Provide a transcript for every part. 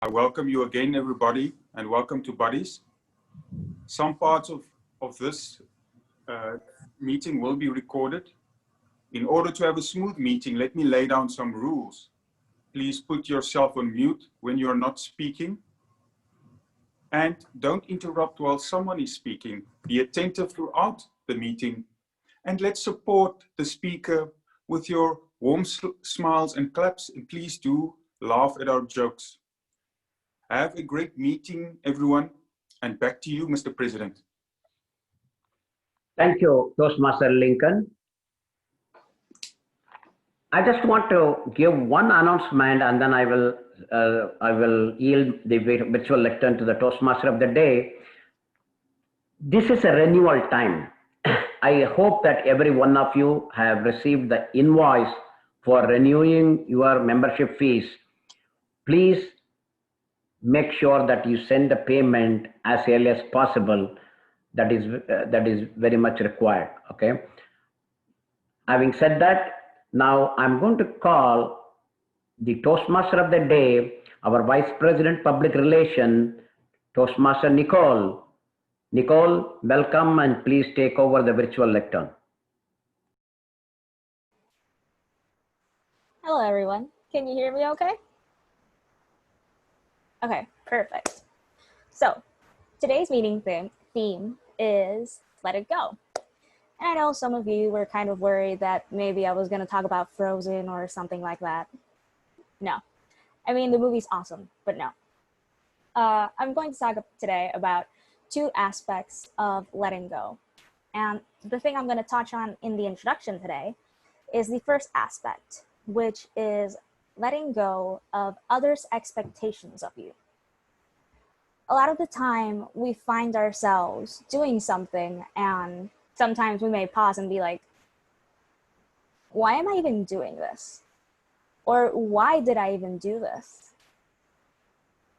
I welcome you again, everybody, and welcome to Buddies. Some parts of this meeting will be recorded. In order to have a smooth meeting, let me lay down some rules. Please put yourself on mute when you're not speaking. And don't interrupt while someone is speaking. Be attentive throughout the meeting. And let's support the speaker with your warm smiles and claps. And please do laugh at our jokes. Have a great meeting, everyone. And back to you, Mr. President. Thank you, Toastmaster Lincoln. I just want to give one announcement, and then I will yield the virtual lectern to the Toastmaster of the day. This is a renewal time. I hope that every one of you have received the invoice for renewing your membership fees. Please make sure that you send the payment as early as possible. That is very much required. Okay. Having said that, now I'm going to call the Toastmaster of the day, our Vice President Public Relations, Toastmaster Nicole. Nicole, welcome, and please take over the virtual lectern. Hello, everyone. Can you hear me okay? Okay, perfect. So today's meeting theme is Let It Go. And I know some of you were kind of worried that maybe I was going to talk about Frozen or something like that. No. I mean, the movie's awesome, but no. I'm going to talk today about two aspects of letting go. And the thing I'm going to touch on in the introduction today is the first aspect, which is letting go of others' expectations of you. A lot of the time, we find ourselves doing something, and sometimes we may pause and be like, why am I even doing this? Or why did I even do this?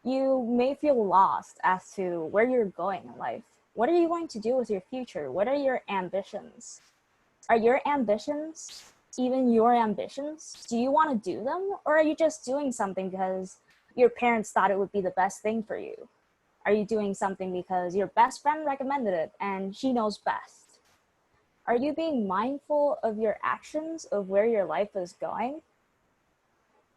You may feel lost as to where you're going in life. What are you going to do with your future? What are your ambitions? Are your ambitions even your ambitions? Do you want to do them? Or are you just doing something because your parents thought it would be the best thing for you? Are you doing something because your best friend recommended it and she knows best? Are you being mindful of your actions, of where your life is going?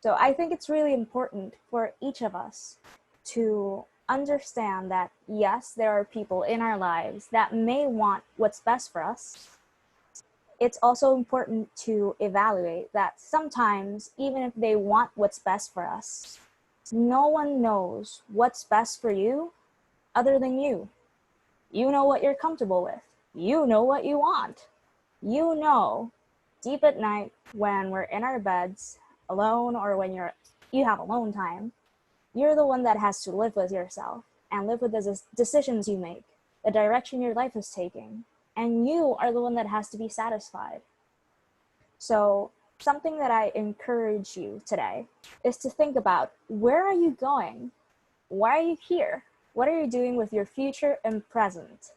So I think it's really important for each of us to understand that, yes, there are people in our lives that may want what's best for us. It's also important to evaluate that sometimes, even if they want what's best for us, no one knows what's best for you other than you. You know what you're comfortable with. You know what you want. You know, deep at night when we're in our beds alone, or when you have alone time, you're the one that has to live with yourself and live with the decisions you make, the direction your life is taking, and you are the one that has to be satisfied. So something that I encourage you today is to think about, where are you going? Why are you here? What are you doing with your future and present?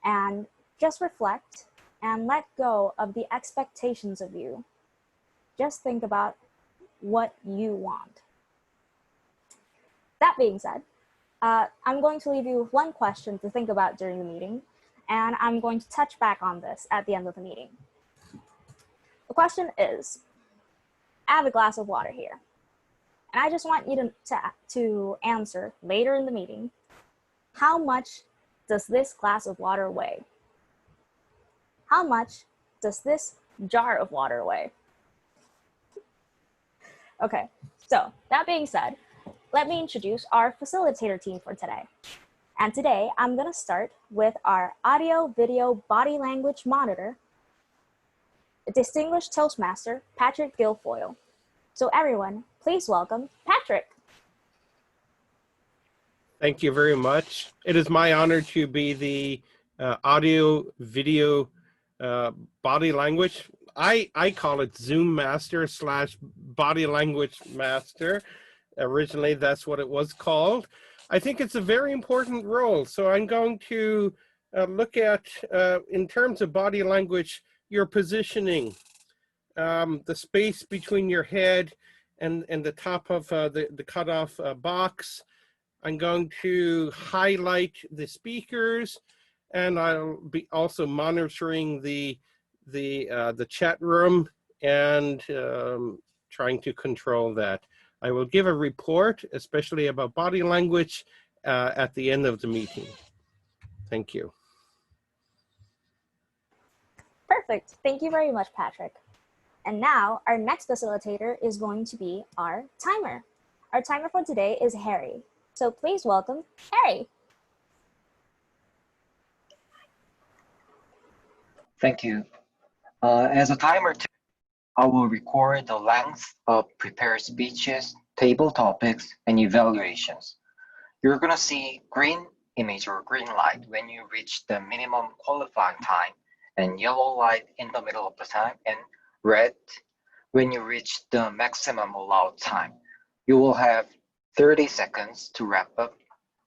And just reflect and let go of the expectations of you. Just think about what you want. That being said, I'm going to leave you with one question to think about during the meeting, and I'm going to touch back on this at the end of the meeting. The question is, I have a glass of water here, and I just want you to answer later in the meeting, how much does this glass of water weigh? How much does this jar of water weigh? Okay, so that being said, let me introduce our facilitator team for today. And today, I'm gonna start with our audio, video, body language monitor, the distinguished Toastmaster, Patrick Guilfoyle. So everyone, please welcome Patrick. Thank you very much. It is my honor to be the audio, video, body language. I call it Zoom Master / Body Language Master. Originally, that's what it was called. I think it's a very important role. So I'm going to look at, in terms of body language, your positioning, the space between your head and the top of the cutoff box. I'm going to highlight the speakers, and I'll be also monitoring the chat room and trying to control that. I will give a report, especially about body language, at the end of the meeting. Thank you. Perfect. Thank you very much, Patrick. And now our next facilitator is going to be our timer. Our timer for today is Harry. So please welcome Harry. Thank you. As a timer, I will record the length of prepared speeches, table topics, and evaluations. You're going to see green image or green light when you reach the minimum qualifying time, and yellow light in the middle of the time, and red when you reach the maximum allowed time. You will have 30 seconds to wrap up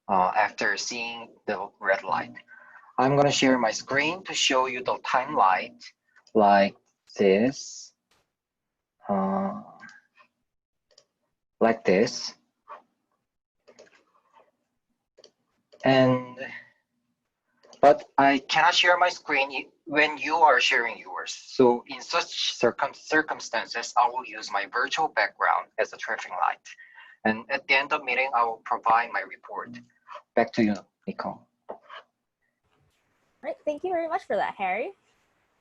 after seeing the red light. I'm going to share my screen to show you the time light like this. Like this. But I cannot share my screen when you are sharing yours. So in such circumstances, I will use my virtual background as a traffic light. And at the end of the meeting, I will provide my report. Back to you, Nicole. All right, thank you very much for that, Harry.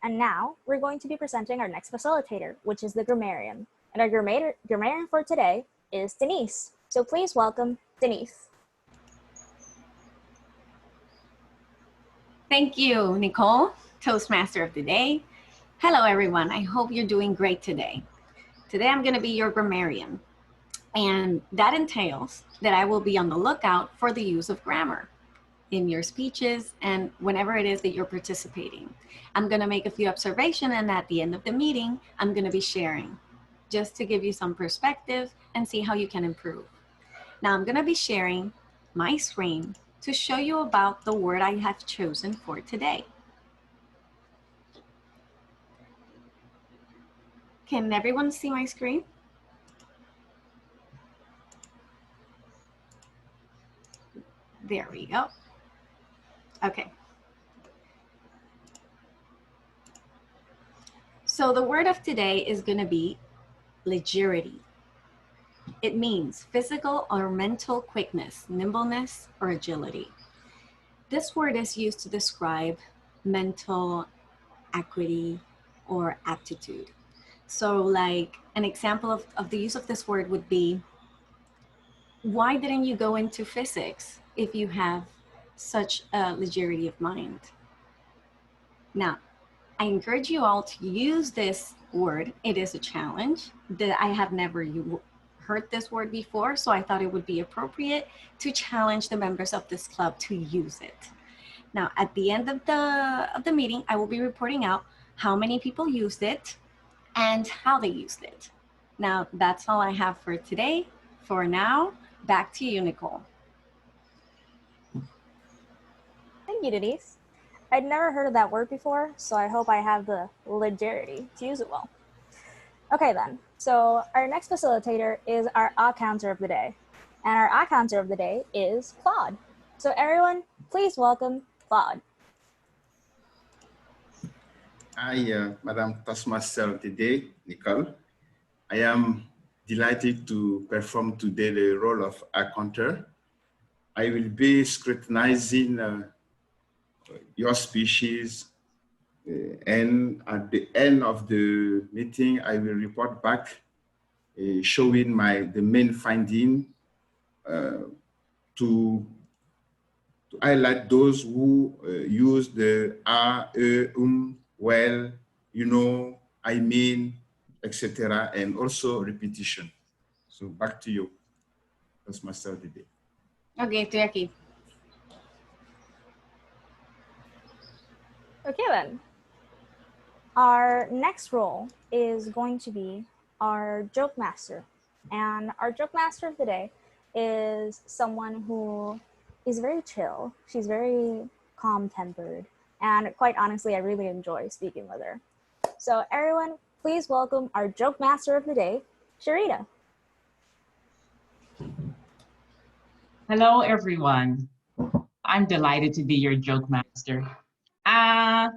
And now we're going to be presenting our next facilitator, which is the grammarian. And our grammarian for today is Denise. So please welcome Denise. Thank you, Nicole, Toastmaster of the Day. Hello, everyone. I hope you're doing great today. Today, I'm going to be your grammarian. And that entails that I will be on the lookout for the use of grammar in your speeches and whenever it is that you're participating. I'm going to make a few observations, and at the end of the meeting, I'm going to be sharing just to give you some perspective and see how you can improve. Now, I'm going to be sharing my screen to show you about the word I have chosen for today. Can everyone see my screen? There we go. Okay. So the word of today is going to be legerity. It means physical or mental quickness, nimbleness, or agility. This word is used to describe mental acuity or aptitude. So like an example of the use of this word would be, why didn't you go into physics if you have such a legerity of mind? Now, I encourage you all to use this word. It is a challenge that I have never heard this word before, so I thought it would be appropriate to challenge the members of this club to use it. Now, at the end of the meeting, I will be reporting out how many people used it and how they used it. Now, that's all I have for today. For now, back to you, Nicole. Thank you, Denise. I'd never heard of that word before, so I hope I have the legerity to use it well. Okay then, so our next facilitator is our odd counter of the day. And our odd counter of the day is Claude. So everyone, please welcome Claude. Hi, Madam Toastmaster of the Day, Nicole. I am delighted to perform today the role of odd counter. I will be scrutinizing your species, and at the end of the meeting, I will report back showing the main finding to highlight those who use the well, you know, I mean, etc., and also repetition. So back to you. That's my start today. Okay, estoy aquí. Okay then. Our next role is going to be our joke master. And our joke master of the day is someone who is very chill. She's very calm-tempered. And quite honestly, I really enjoy speaking with her. So everyone, please welcome our joke master of the day, Sharita. Hello, everyone. I'm delighted to be your joke master. That's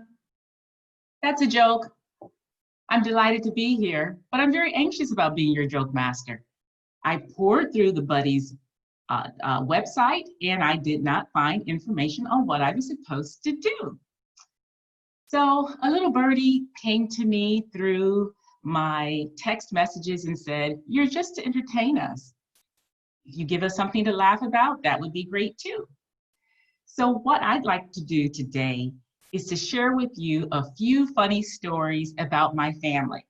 a joke. I'm delighted to be here, but I'm very anxious about being your joke master. I poured through the Buddies website and I did not find information on what I was supposed to do. So a little birdie came to me through my text messages and said, "You're just to entertain us. If you give us something to laugh about, that would be great too." So what I'd like to do today is to share with you a few funny stories about my family.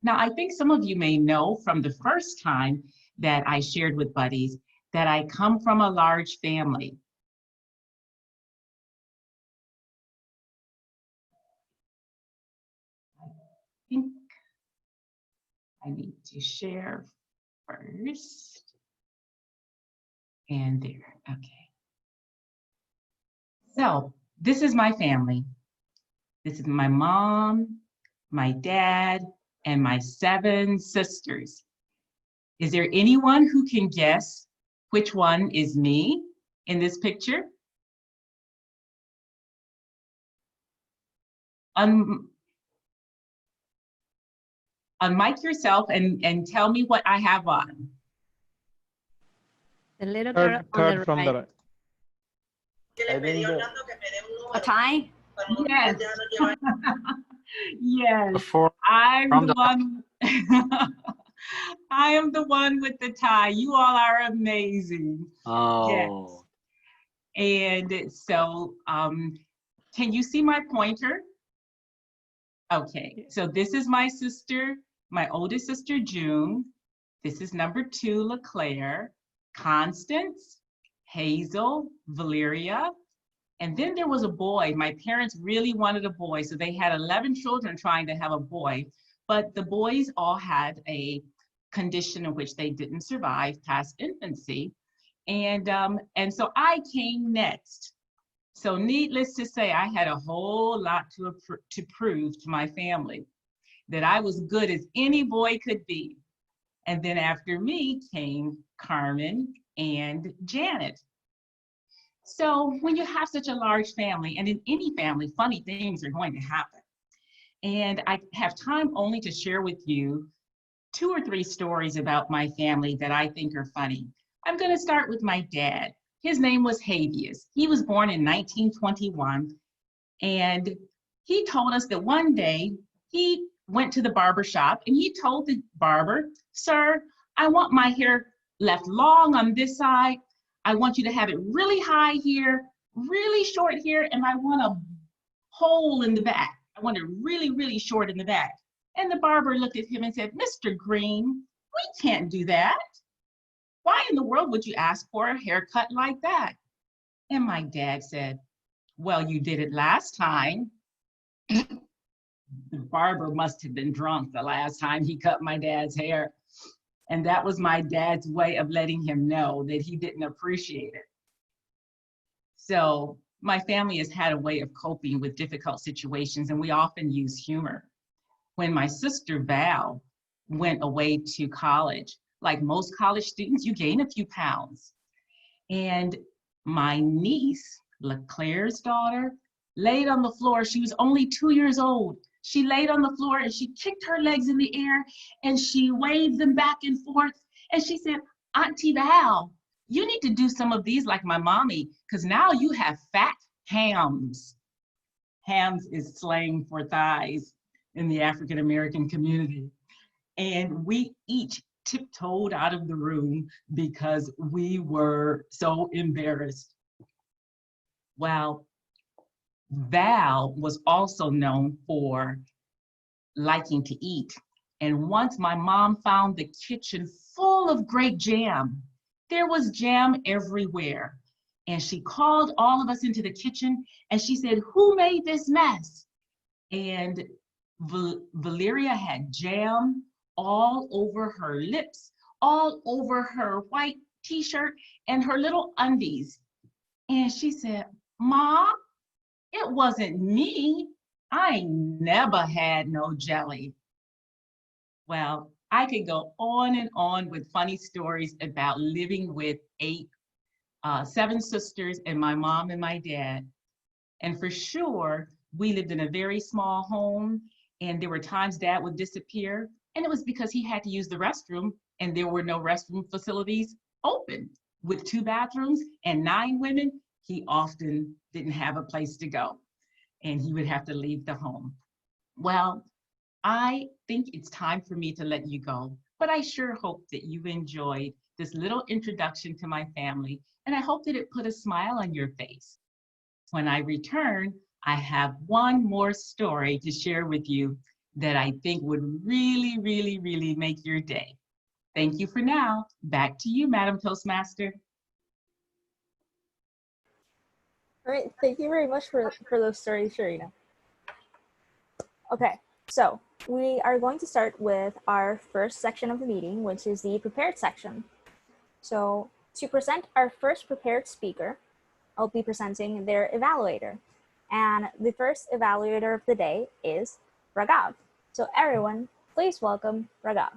Now, I think some of you may know from the first time that I shared with Buddies that I come from a large family. I think I need to share first. And there, okay. So this is my family. This is my mom, my dad, and my 7 sisters. Is there anyone who can guess which one is me in this picture? Unmic yourself and tell me what I have on. The little girl Third from the right. A tie? Yes. Yes. Before I'm from the the one. I am the one with the tie. You all are amazing. Oh. Yes. And so, can you see my pointer? Okay, so this is my sister, my oldest sister, June. This is number 2, LeClaire, Constance, Hazel, Valeria. And then there was a boy. My parents really wanted a boy, so they had 11 children trying to have a boy, but the boys all had a condition in which they didn't survive past infancy. And so I came next. So needless to say, I had a whole lot to prove to my family, that I was good as any boy could be. And then after me came Carmen and Janet. So when you have such a large family, and in any family, funny things are going to happen. And I have time only to share with you 2 or 3 stories about my family that I think are funny. I'm going to start with my dad. His name was Havius. He was born in 1921, and he told us that one day he went to the barber shop and he told the barber, "Sir, I want my hair left long on this side. I want you to have it really high here, really short here, and I want a hole in the back. I want it really, really short in the back." And the barber looked at him and said, "Mr. Green, we can't do that. Why in the world would you ask for a haircut like that?" And my dad said, "Well, you did it last time." The barber must have been drunk the last time he cut my dad's hair. And that was my dad's way of letting him know that he didn't appreciate it. So my family has had a way of coping with difficult situations, and we often use humor. When my sister Val went away to college, like most college students, you gain a few pounds. And my niece, LeClaire's daughter, laid on the floor. She was only 2 years old. She laid on the floor and she kicked her legs in the air and she waved them back and forth. And she said, "Auntie Val, you need to do some of these like my mommy, because now you have fat hams." Hams is slang for thighs in the African American community. And we each tiptoed out of the room because we were so embarrassed. Well, Val was also known for liking to eat. And once my mom found the kitchen full of grape jam. There was jam everywhere. And she called all of us into the kitchen and she said, "Who made this mess?" And Valeria had jam all over her lips, all over her white t-shirt and her little undies. And she said, "Mom, it wasn't me. I never had no jelly." Well, I could go on and on with funny stories about living with seven sisters and my mom and my dad. And for sure, we lived in a very small home, and there were times dad would disappear, and it was because he had to use the restroom, and there were no restroom facilities open. With 2 bathrooms and 9 women, he often didn't have a place to go, and he would have to leave the home. Well, I think it's time for me to let you go, but I sure hope that you enjoyed this little introduction to my family, and I hope that it put a smile on your face. When I return, I have one more story to share with you that I think would really, really, really make your day. Thank you for now. Back to you, Madam Toastmaster. All right, thank you very much for those stories, Sharina. Okay, so we are going to start with our first section of the meeting, which is the prepared section. So to present our first prepared speaker, I'll be presenting their evaluator. And the first evaluator of the day is Raghav. So everyone, please welcome Raghav.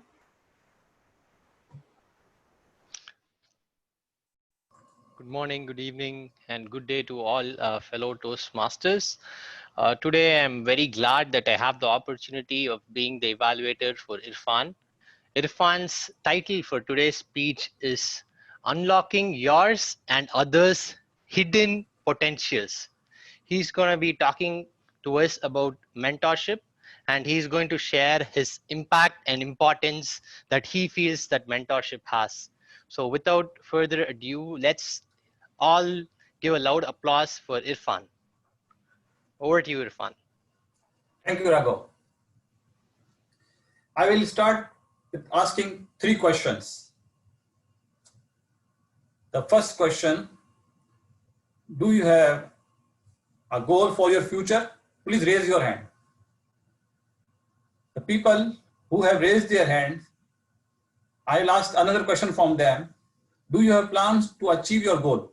Good morning, good evening, and good day to all fellow Toastmasters. Today, I'm very glad that I have the opportunity of being the evaluator for Irfan. Irfan's title for today's speech is Unlocking Yours and Others' Hidden Potentials. He's going to be talking to us about mentorship, and he's going to share his impact and importance that he feels that mentorship has. So without further ado, let's all give a loud applause for Irfan. Over to you, Irfan. Thank you, Raghav. I will start with asking 3 questions. The first question, do you have a goal for your future? Please raise your hand. The people who have raised their hands, I'll ask another question from them. Do you have plans to achieve your goal?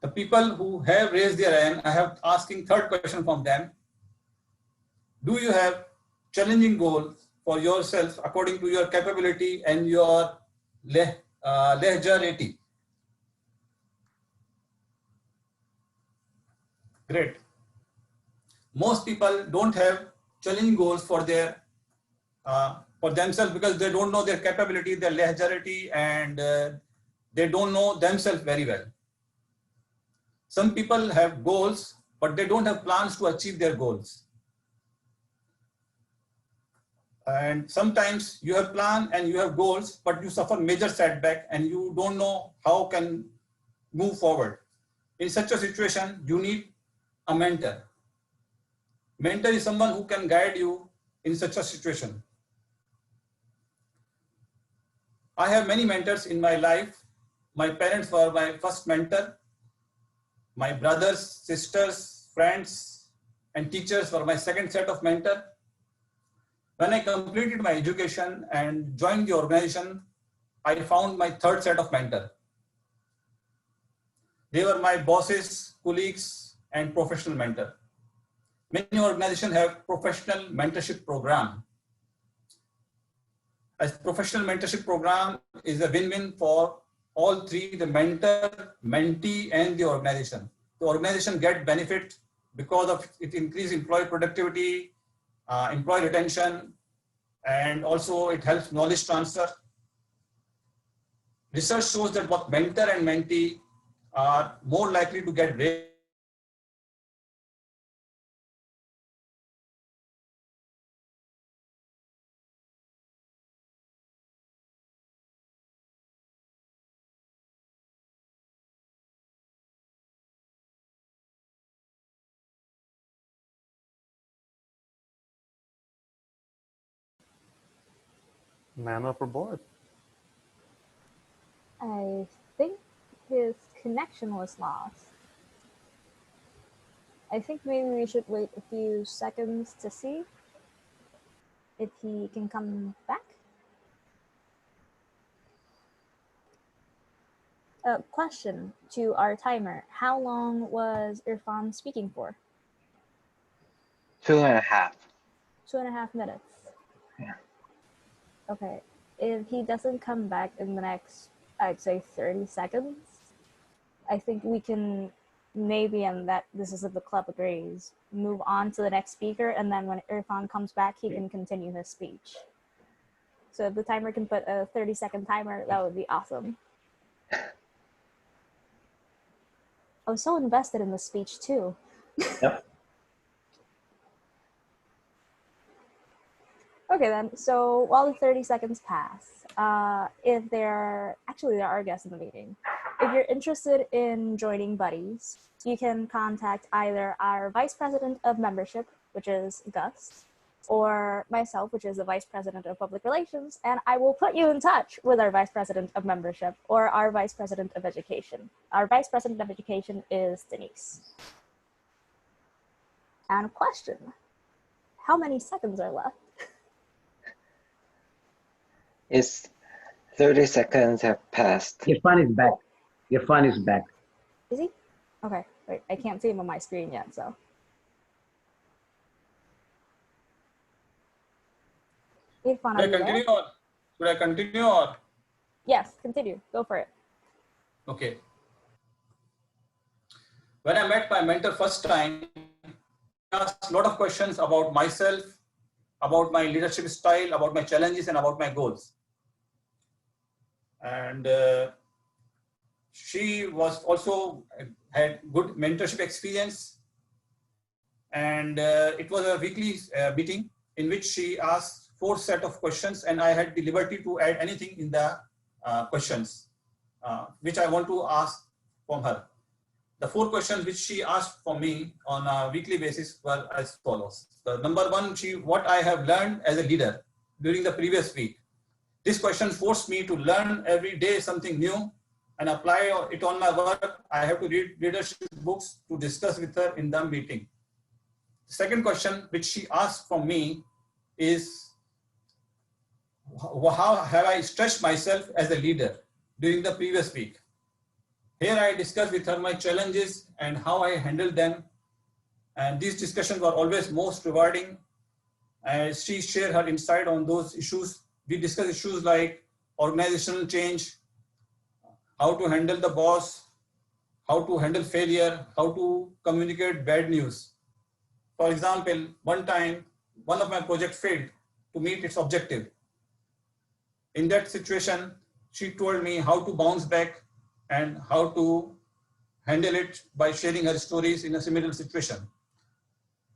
The people who have raised their hand, I have asking third question from them. Do you have challenging goals for yourself according to your capability and your legibility? Great. Most people don't have challenging goals for themselves because they don't know their capability, their legibility, and they don't know themselves very well. Some people have goals, but they don't have plans to achieve their goals. And sometimes you have plan and you have goals, but you suffer major setback and you don't know how can move forward. In such a situation, you need a mentor. Mentor is someone who can guide you in such a situation. I have many mentors in my life. My parents were my first mentor. My brothers, sisters, friends, and teachers were my second set of mentor. When I completed my education and joined the organization, I found my third set of mentor. They were my bosses, colleagues, and professional mentor. Many organizations have professional mentorship program. A professional mentorship program is a win-win for all 3, the mentor, mentee, and the organization. The organization gets benefit because of it increases employee productivity, employee retention, and also it helps knowledge transfer. Research shows that both mentor and mentee are more likely to get raised Man overboard. I think his connection was lost. I think maybe we should wait a few seconds to see if he can come back. Question to our timer. How long was Irfan speaking for? 2.5. 2.5 minutes. Okay. If he doesn't come back in the next, I'd say 30 seconds, I think we can maybe, and that this is if the club agrees, move on to the next speaker, and then when Irfan comes back, he can continue his speech. So if the timer can put a 30-second timer, that would be awesome. I was so invested in the speech too. Yep. Okay then, so while the 30 seconds pass, if there are guests in the meeting. If you're interested in joining Buddies, you can contact either our Vice President of Membership, which is Gus, or myself, which is the Vice President of Public Relations, and I will put you in touch with our Vice President of Membership or our Vice President of Education. Our Vice President of Education is Denise. And question, how many seconds are left? It's 30 seconds have passed. Irfan is back. Irfan is back. Is he? Okay, wait, I can't see him on my screen yet, so. Irfan, are you there? Should I continue or? Yes, continue, go for it. Okay. When I met my mentor first time, I asked a lot of questions about myself, about my leadership style, about my challenges, and about my goals. And she was also had good mentorship experience. And it was a weekly meeting in which she asked 4 sets of questions, and I had the liberty to add anything in the questions which I want to ask from her. The 4 questions which she asked from me on a weekly basis were as follows. The number 1, what I have learned as a leader during the previous week. This question forced me to learn every day something new and apply it on my work. I have to read leadership books to discuss with her in the meeting. The second question which she asked from me is, how have I stretched myself as a leader during the previous week? Here I discussed with her my challenges and how I handled them. And these discussions were always most rewarding. As she shared her insight on those issues, we discussed issues like organizational change, how to handle the boss, how to handle failure, how to communicate bad news. For example, one time, one of my projects failed to meet its objective. In that situation, she told me how to bounce back and how to handle it by sharing her stories in a similar situation.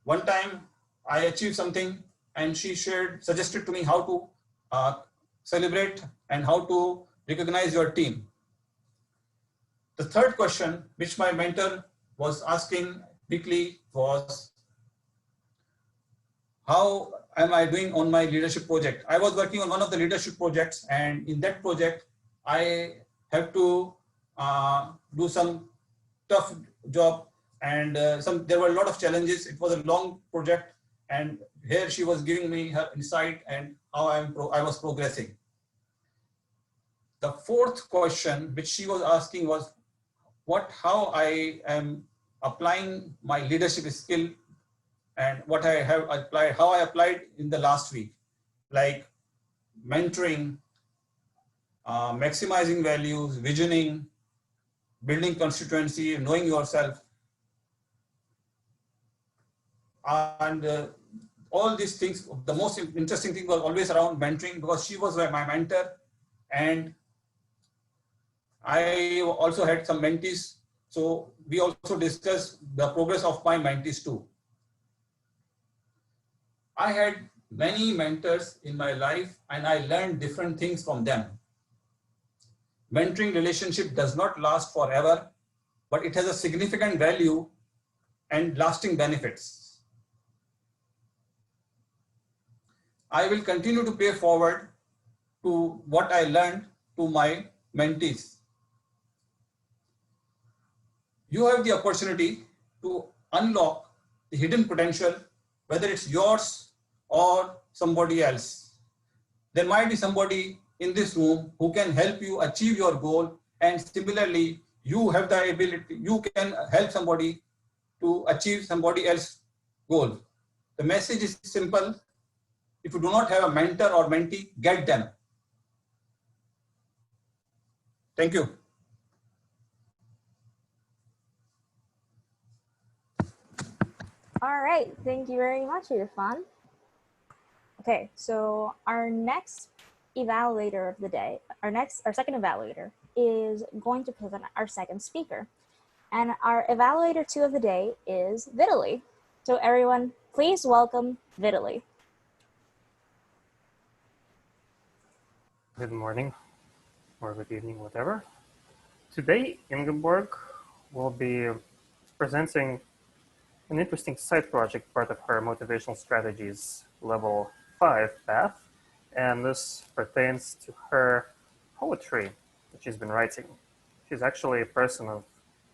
One time I achieved something and she suggested to me how to celebrate and how to recognize your team. The third question which my mentor was asking weekly was, how am I doing on my leadership project? I was working on one of the leadership projects, and in that project, I have to do some tough job, and there were a lot of challenges. It was a long project, and here she was giving me her insight and how I was progressing. The fourth question which she was asking was, how I am applying my leadership skill and what I have applied, how I applied in the last week, like mentoring, maximizing values, visioning, building constituency, knowing yourself. And all these things, the most interesting thing was always around mentoring, because she was my mentor and I also had some mentees. So we also discussed the progress of my mentees too. I had many mentors in my life and I learned different things from them. Mentoring relationship does not last forever, but it has a significant value and lasting benefits. I will continue to pay forward to what I learned to my mentees. You have the opportunity to unlock the hidden potential, whether it's yours or somebody else. There might be somebody in this room who can help you achieve your goal, and similarly, you have the ability, you can help somebody to achieve somebody else's goal. The message is simple. If you do not have a mentor or mentee, get them. Thank you. All right, thank you very much, Irfan. Okay, so our next evaluator of the day, our second evaluator is going to present our second speaker. And our evaluator 2 of the day is Vitaly. So everyone, please welcome Vitaly. Good morning or good evening, whatever. Today, Ingeborg will be presenting an interesting side project, part of her Motivational Strategies Level 5 path. And this pertains to her poetry that she's been writing. She's actually a person of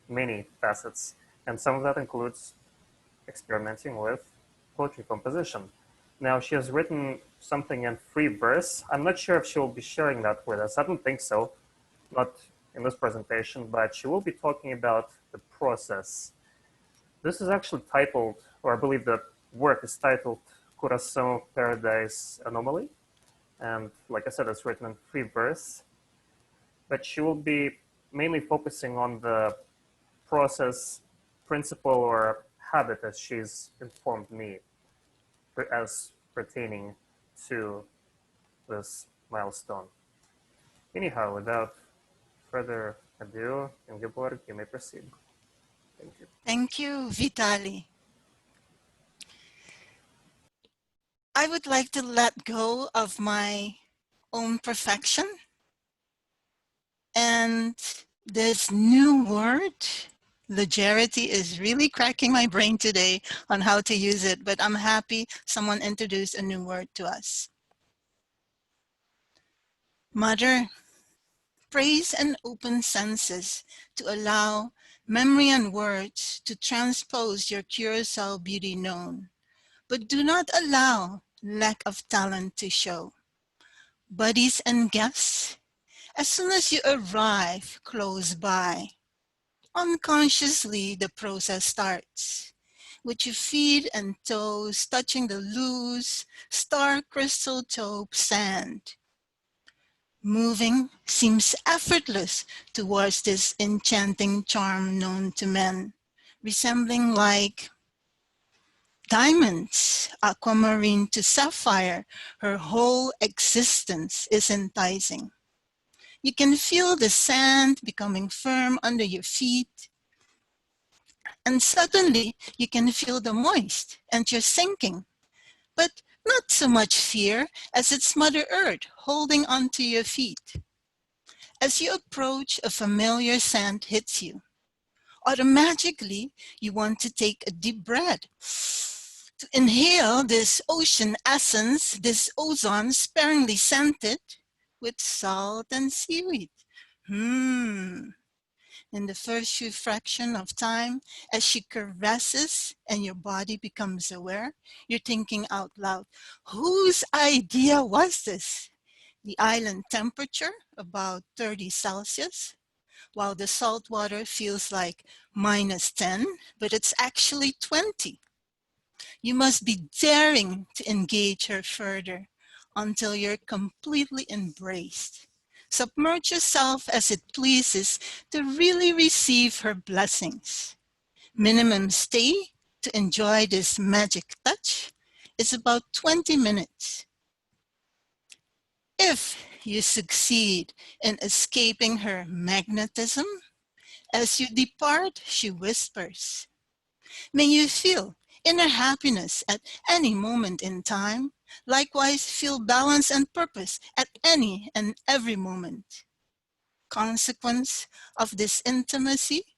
many facets, and some of that includes experimenting with poetry composition. Now, she has written something in free verse. I'm not sure if she will be sharing that with us. I don't think so, not in this presentation, but she will be talking about the process. This is actually titled, or I believe the work is titled Coração Paradise Anomaly. And like I said, it's written in free verse, but she will be mainly focusing on the process, principle, or habit as she's informed me as pertaining to this milestone. Anyhow, without further ado, Ingeborg, you may proceed. Thank you. Thank you, Vitaly. I would like to let go of my own perfection and this new word, legerity, is really cracking my brain today on how to use it, but I'm happy someone introduced a new word to us. Mother, praise and open senses to allow memory and words to transpose your Curacao beauty known, but do not allow lack of talent to show. Buddies and guests, as soon as you arrive close by, unconsciously the process starts, with your feet and toes touching the loose, star crystal taupe sand. Moving seems effortless towards this enchanting charm known to men, resembling like diamonds, aquamarine to sapphire. Her whole existence is enticing. You can feel the sand becoming firm under your feet, and suddenly you can feel the moist and you're sinking, but not so much fear as it's Mother Earth holding onto your feet. As you approach, a familiar scent hits you. Automatically, you want to take a deep breath to inhale this ocean essence, this ozone sparingly scented with salt and seaweed. In the first few fraction of time, as she caresses and your body becomes aware, you're thinking out loud, whose idea was this? The island temperature, about 30 Celsius, while the salt water feels like -10, but it's actually 20. You must be daring to engage her further until you're completely embraced. Submerge yourself as it pleases to really receive her blessings. Minimum stay to enjoy this magic touch is about 20 minutes. If you succeed in escaping her magnetism, as you depart, she whispers, may you feel inner happiness at any moment in time. Likewise, feel balance and purpose at any and every moment. Consequence of this intimacy,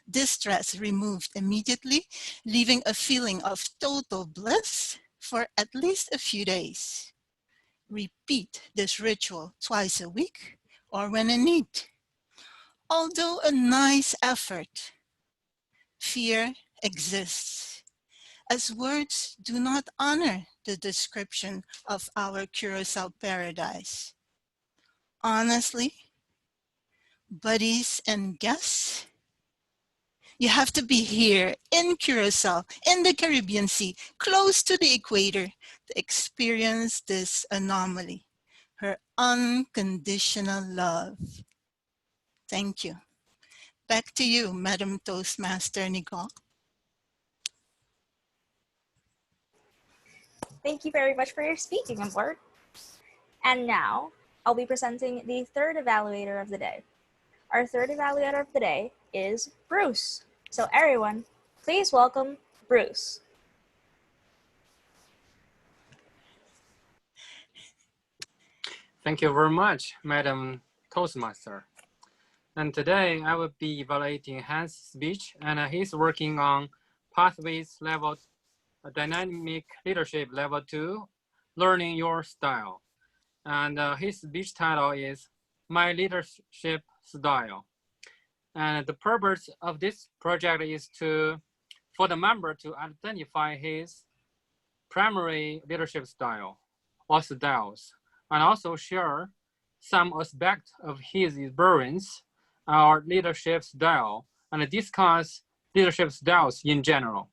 distress removed immediately, leaving a feeling of total bliss for at least a few days. Repeat this ritual twice a week or when in need. Although a nice effort, fear exists, as words do not honor the description of our Curacao paradise. Honestly, buddies and guests, You have to be here in Curacao, in the Caribbean Sea, close to the equator, to experience this anomaly, her unconditional love. Thank you. Back to you, Madam Toastmaster Nicole. Thank you very much for your speaking, Edward. And now, I'll be presenting the third evaluator of the day. Our third evaluator of the day is Bruce. So everyone, please welcome Bruce. Thank you very much, Madam Toastmaster. And today I will be evaluating Hans' speech, and he's working on Pathways Level Dynamic Leadership Level 2, Learning Your Style. And his speech title is My Leadership Style. And the purpose of this project is for the member to identify his primary leadership style or styles, and also share some aspect of his experience or leadership style and discuss leadership styles in general.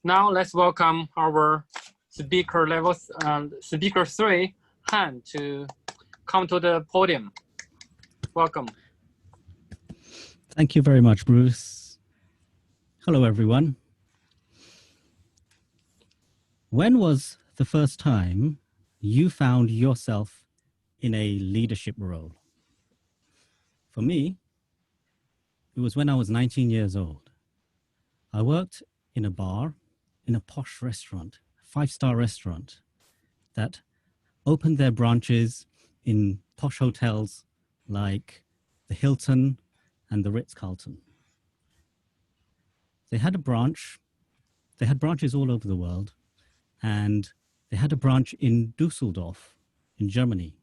Now let's welcome our speaker 3, Han, to come to the podium. Welcome. Thank you very much, Bruce. Hello, everyone. When was the first time you found yourself in a leadership role? For me, it was when I was 19 years old. I worked in a bar, in a posh restaurant, 5-star restaurant that opened their branches in posh hotels like the Hilton and the Ritz-Carlton. They had branches all over the world, and they had a branch in Dusseldorf, in Germany,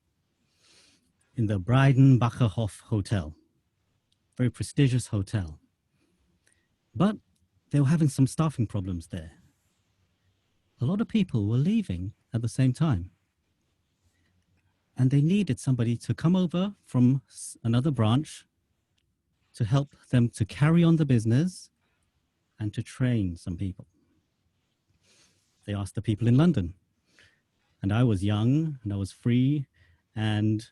in the Breidenbacher Hotel, very prestigious hotel. But they were having some staffing problems there. A lot of people were leaving at the same time, and they needed somebody to come over from another branch to help them to carry on the business and to train some people. They asked the people in London, and I was young and I was free and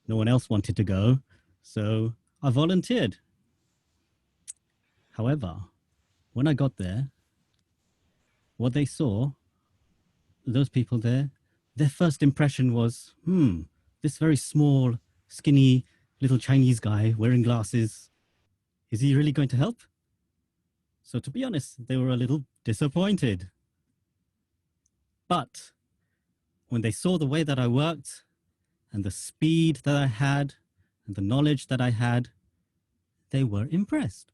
no one else wanted to go, so I volunteered. However, when I got there, what they saw, those people there, their first impression was, this very small, skinny, little Chinese guy wearing glasses, is he really going to help? So to be honest, they were a little disappointed. But when they saw the way that I worked and the speed that I had and the knowledge that I had, they were impressed.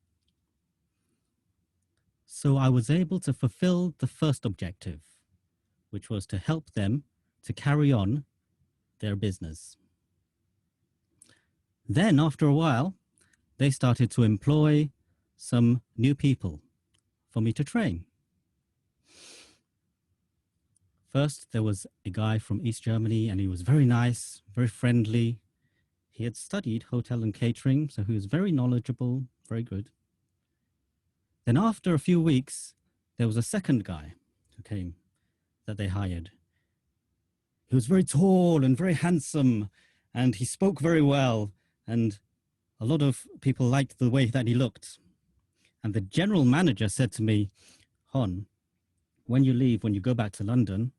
So I was able to fulfill the first objective, which was to help them to carry on their business. Then after a while, they started to employ some new people for me to train. First, there was a guy from East Germany, and he was very nice, very friendly. He had studied hotel and catering, so he was very knowledgeable, very good. Then after a few weeks, there was a second guy who came that they hired. He was very tall and very handsome, and he spoke very well, and a lot of people liked the way that he looked. And the general manager said to me, Hon, when you leave, when you go back to London,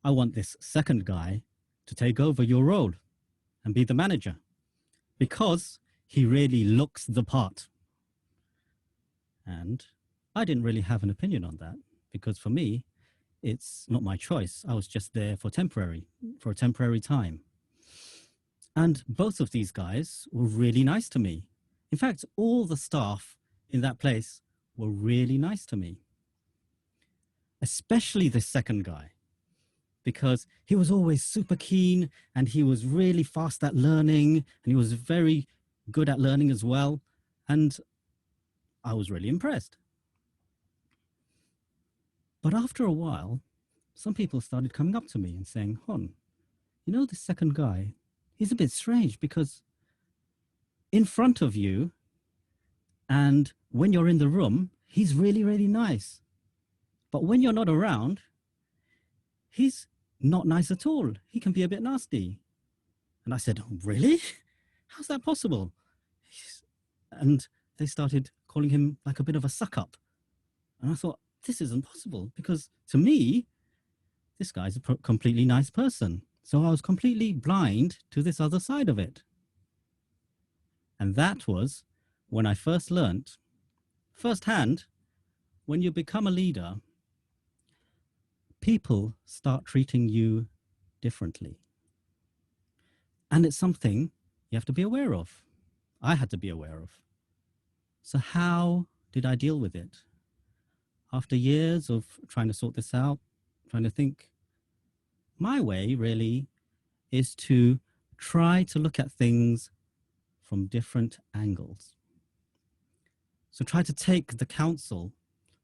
I want this second guy to take over your role and be the manager, because he really looks the part. And I didn't really have an opinion on that, because for me, it's not my choice. I was just there for a temporary time. And both of these guys were really nice to me. In fact, all the staff in that place were really nice to me, especially the second guy, because he was always super keen and he was really fast at learning and he was very good at learning as well. And I was really impressed. But after a while, some people started coming up to me and saying, Hon, you know, this second guy, he's a bit strange, because in front of you And when you're in the room, he's really, really nice. But when you're not around, he's not nice at all. He can be a bit nasty. And I said, really? How's that possible? And they started calling him like a bit of a suck up. And I thought, this isn't possible, because to me, this guy's a completely nice person. So I was completely blind to this other side of it. And that was when I first learned firsthand, when you become a leader, people start treating you differently. And it's something you have to be aware of. I had to be aware of. So how did I deal with it? After years of trying to sort this out, trying to think, my way really is to try to look at things from different angles. So try to take the counsel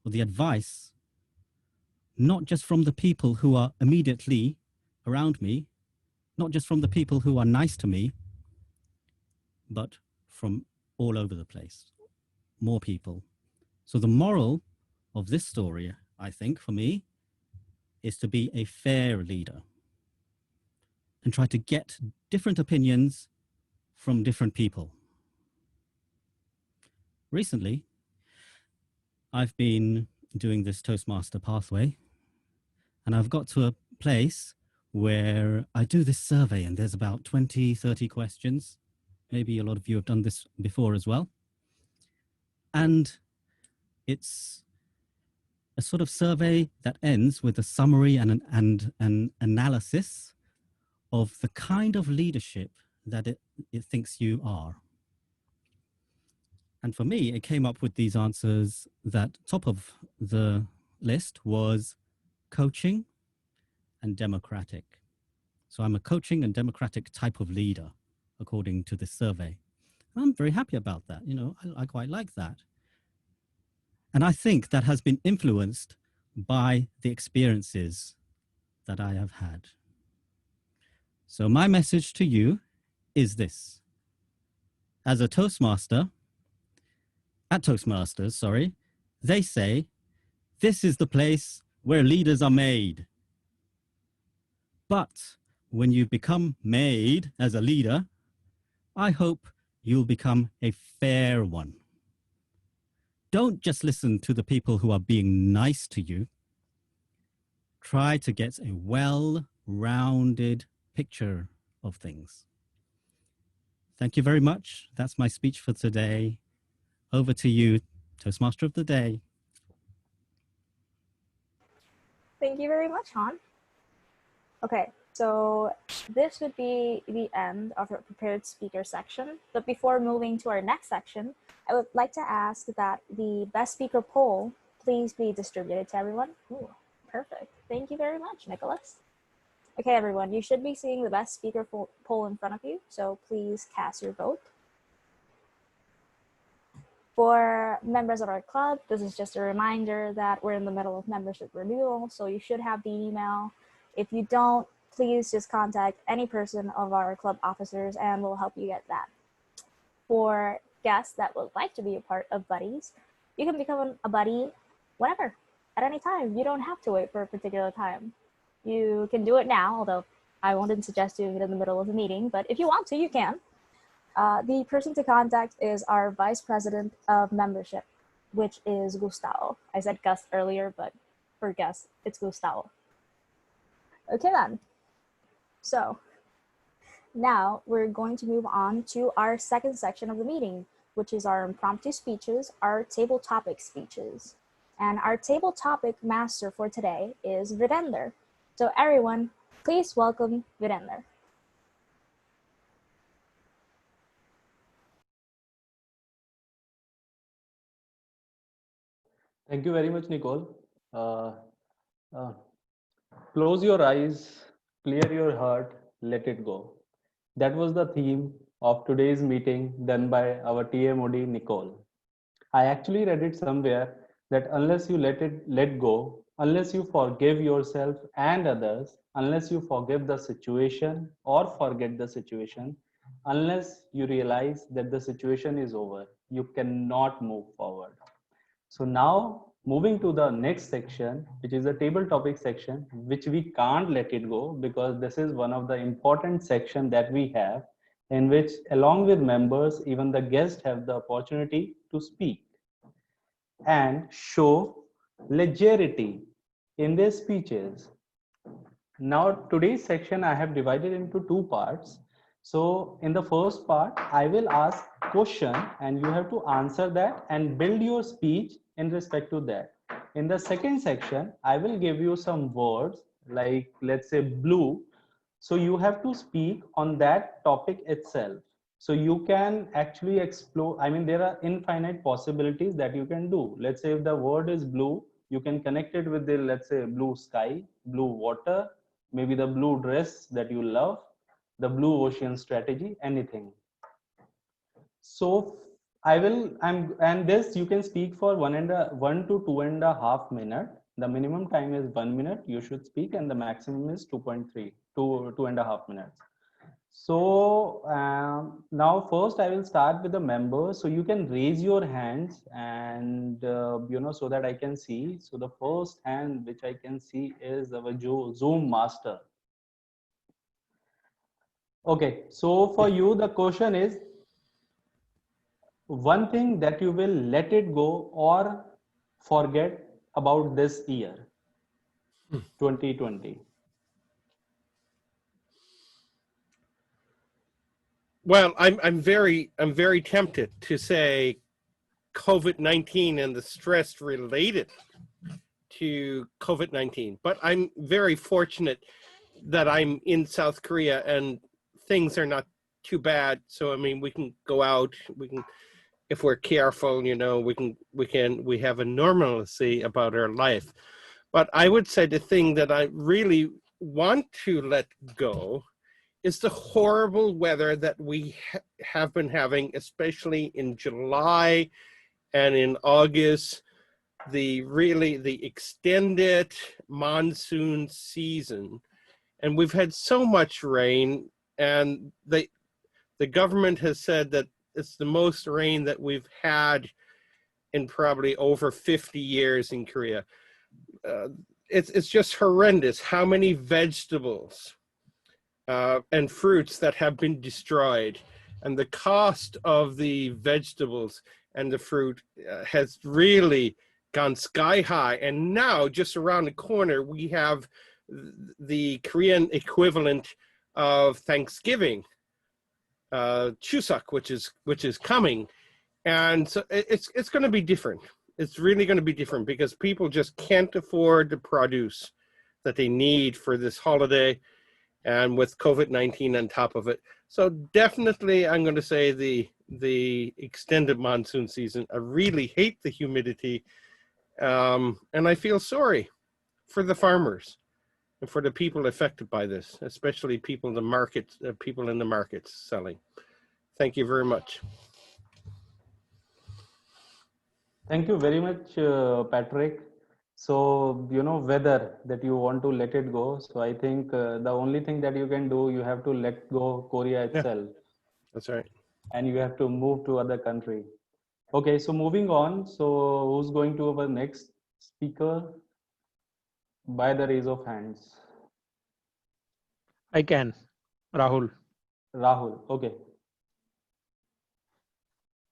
or the advice, not just from the people who are immediately around me, not just from the people who are nice to me, but from all over the place, more people. So the moral of this story, I think, for me, is to be a fair leader and try to get different opinions from different people. Recently, I've been doing this Toastmaster pathway, and I've got to a place where I do this survey, and there's about 20, 30 questions. Maybe a lot of you have done this before as well. And it's a sort of survey that ends with a summary and an analysis of the kind of leadership that it thinks you are. And for me, it came up with these answers that top of the list was coaching and democratic. So I'm a coaching and democratic type of leader, according to this survey. I'm very happy about that. You know, I quite like that. And I think that has been influenced by the experiences that I have had. So my message to you is this. As a Toastmaster, at Toastmasters, sorry, they say, this is the place where leaders are made. But when you become made as a leader, I hope you'll become a fair one. Don't just listen to the people who are being nice to you. Try to get a well-rounded picture of things. Thank you very much. That's my speech for today. Over to you, Toastmaster of the Day. Thank you very much, Han. Okay, so this would be the end of our prepared speaker section. But before moving to our next section, I would like to ask that the best speaker poll please be distributed to everyone. Ooh, perfect. Thank you very much, Nicholas. Okay, everyone, you should be seeing the best speaker poll in front of you, so please cast your vote. For members of our club, this is just a reminder that we're in the middle of membership renewal, so you should have the email. If you don't, please just contact any person of our club officers and we'll help you get that. For guests that would like to be a part of Buddies, you can become a buddy whenever, at any time. You don't have to wait for a particular time. You can do it now, although I wouldn't suggest doing it in the middle of the meeting, but if you want to, you can. The person to contact is our Vice President of Membership, which is Gustavo. I said Gus earlier, but for Gus, it's Gustavo. Okay then, so now we're going to move on to our second section of the meeting, which is our impromptu speeches, our table topic speeches. And our table topic master for today is Virender. So everyone, please welcome Virender. Thank you very much, Nicole. Close your eyes, clear your heart, let it go. That was the theme of today's meeting done by our TMOD, Nicole. I actually read it somewhere that unless you let go, unless you forgive yourself and others, unless you forgive the situation or forget the situation, unless you realize that the situation is over. You cannot move forward. So now moving to the next section, which is the table topic section, which we can't let it go because this is one of the important section that we have, in which along with members, even the guests have the opportunity to speak and show legerity in their speeches. Now today's section I have divided into two parts. So in the first part, I will ask question and you have to answer that and build your speech in respect to that. In the second section, I will give you some words like, let's say, blue. So you have to speak on that topic itself. So you can actually explore, I mean, there are infinite possibilities that you can do. Let's say if the word is blue, you can connect it with the, let's say, blue sky, blue water, maybe the blue dress that you love, the blue ocean strategy, anything. So and this you can speak for 1 to 2.5 minutes. The minimum time is 1 minute you should speak, and the maximum is 2.5 minutes. So now first I will start with the members. So you can raise your hands and so that I can see. So the first hand which I can see is our Zoom master. Okay, so for you the question is one thing that you will let it go or forget about this year 2020. Well, I'm very tempted to say COVID-19 and the stress related to COVID-19, but I'm very fortunate that I'm in South Korea and things are not too bad. So I mean, we can go out, we can, if we're careful, we have a normalcy about our life. But I would say the thing that I really want to let go is the horrible weather that we have been having, especially in July and in August, the extended monsoon season. And we've had so much rain, and the government has said that it's the most rain that we've had in probably over 50 years in Korea. It's just horrendous how many vegetables and fruits that have been destroyed, and the cost of the vegetables and the fruit has really gone sky high. And now just around the corner we have the Korean equivalent of Thanksgiving, Chuseok, which is coming, and so it's going to be different. It's really going to be different because people just can't afford the produce that they need for this holiday, and with COVID-19 on top of it. So definitely I'm going to say the extended monsoon season. I really hate the humidity, and I feel sorry for the farmers and for the people affected by this, especially people in the markets selling. Thank you very much. Thank you very much, Patrick. So, whether that you want to let it go. So I think the only thing that you can do, you have to let go Korea itself. Yeah, that's right. And you have to move to other country. Okay, so moving on. So who's going to our next speaker? By the raise of hands. I can. Rahul. Rahul, okay.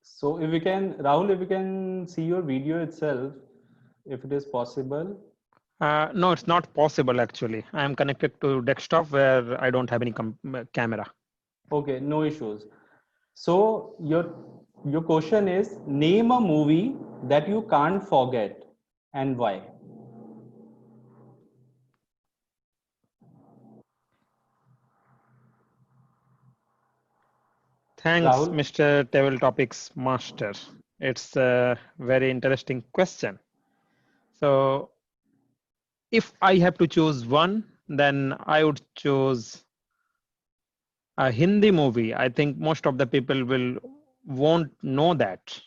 So if we can, Rahul, if we can see your video itself, if it is possible. No, it's not possible actually. I am connected to desktop where I don't have any camera. Okay, no issues. So your question is, name a movie that you can't forget and why? Thanks, Rahul? Mr. Table Topics Master. It's a very interesting question. So if I have to choose one, then I would choose a Hindi movie. I think most of the people won't know that.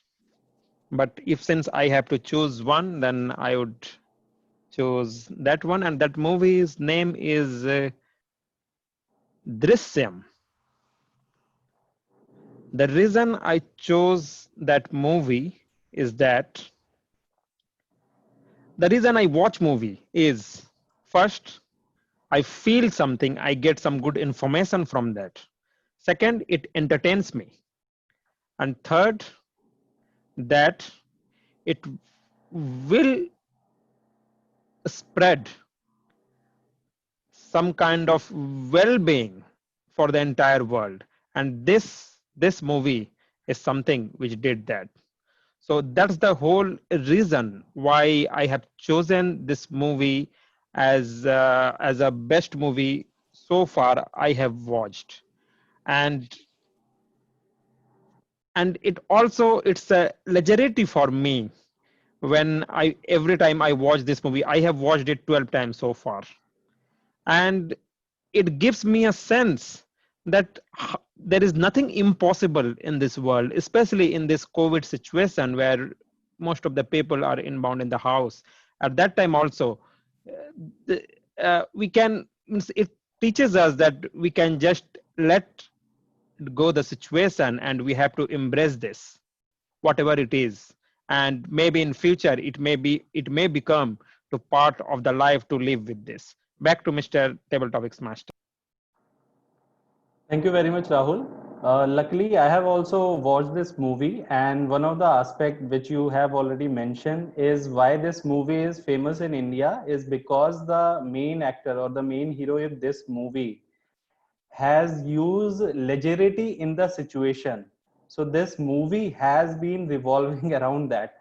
But since I have to choose one, then I would choose that one. And that movie's name is Drishyam. The reason I chose that movie is that the reason I watch movie is first, I feel something, I get some good information from that. Second, it entertains me. And third, that it will spread some kind of well-being for the entire world. And this movie is something which did that. So that's the whole reason why I have chosen this movie as a best movie so far I have watched. And it also, it's a legendary for me. When every time I watch this movie, I have watched it 12 times so far, and it gives me a sense that there is nothing impossible in this world, especially in this COVID situation where most of the people are inbound in the house. At that time also, we can, it teaches us that we can just let go the situation and we have to embrace this, whatever it is. And maybe in future, it may become to part of the life to live with this. Back to Mr. Table Topics Master. Thank you very much, Rahul. Luckily, I have also watched this movie, and one of the aspects which you have already mentioned is why this movie is famous in India is because the main actor or the main hero in this movie has used legerity in the situation. So this movie has been revolving around that.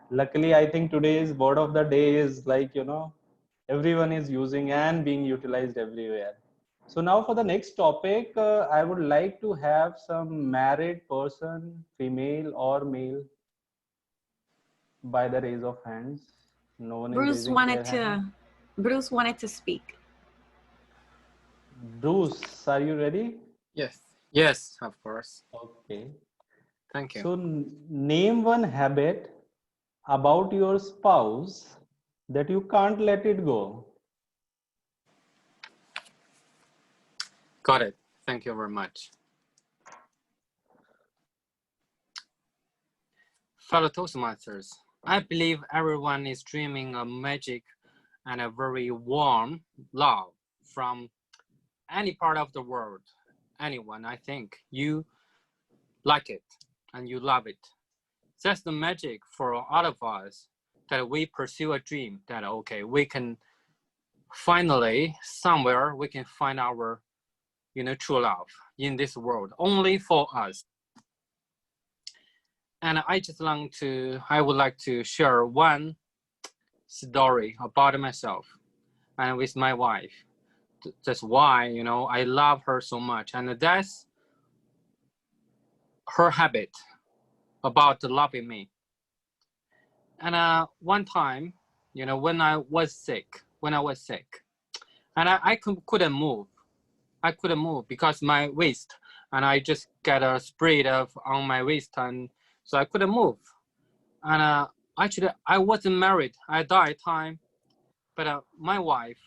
Luckily, I think today's word of the day is like, everyone is using and being utilized everywhere. So now for the next topic, I would like to have some married person, female or male, by the raise of hands. No one is raising their hand. Bruce wanted to speak. Bruce, are you ready? Yes. Yes, of course. Okay. Thank you. So name one habit about your spouse that you can't let it go. Got it. Thank you very much. Fellow Toastmasters, I believe everyone is dreaming of magic and a very warm love from any part of the world. Anyone, I think you like it and you love it. That's the magic for all of us, that we pursue a dream that, okay, we can finally, somewhere, we can find our, true love in this world, only for us. And I would like to share one story about myself and with my wife. That's why, I love her so much. And that's her habit about loving me. And one time, when I was sick, and I couldn't move. I couldn't move because my waist, and I just got a sprain on my waist, and so I couldn't move. And actually, I wasn't married at that time, but my wife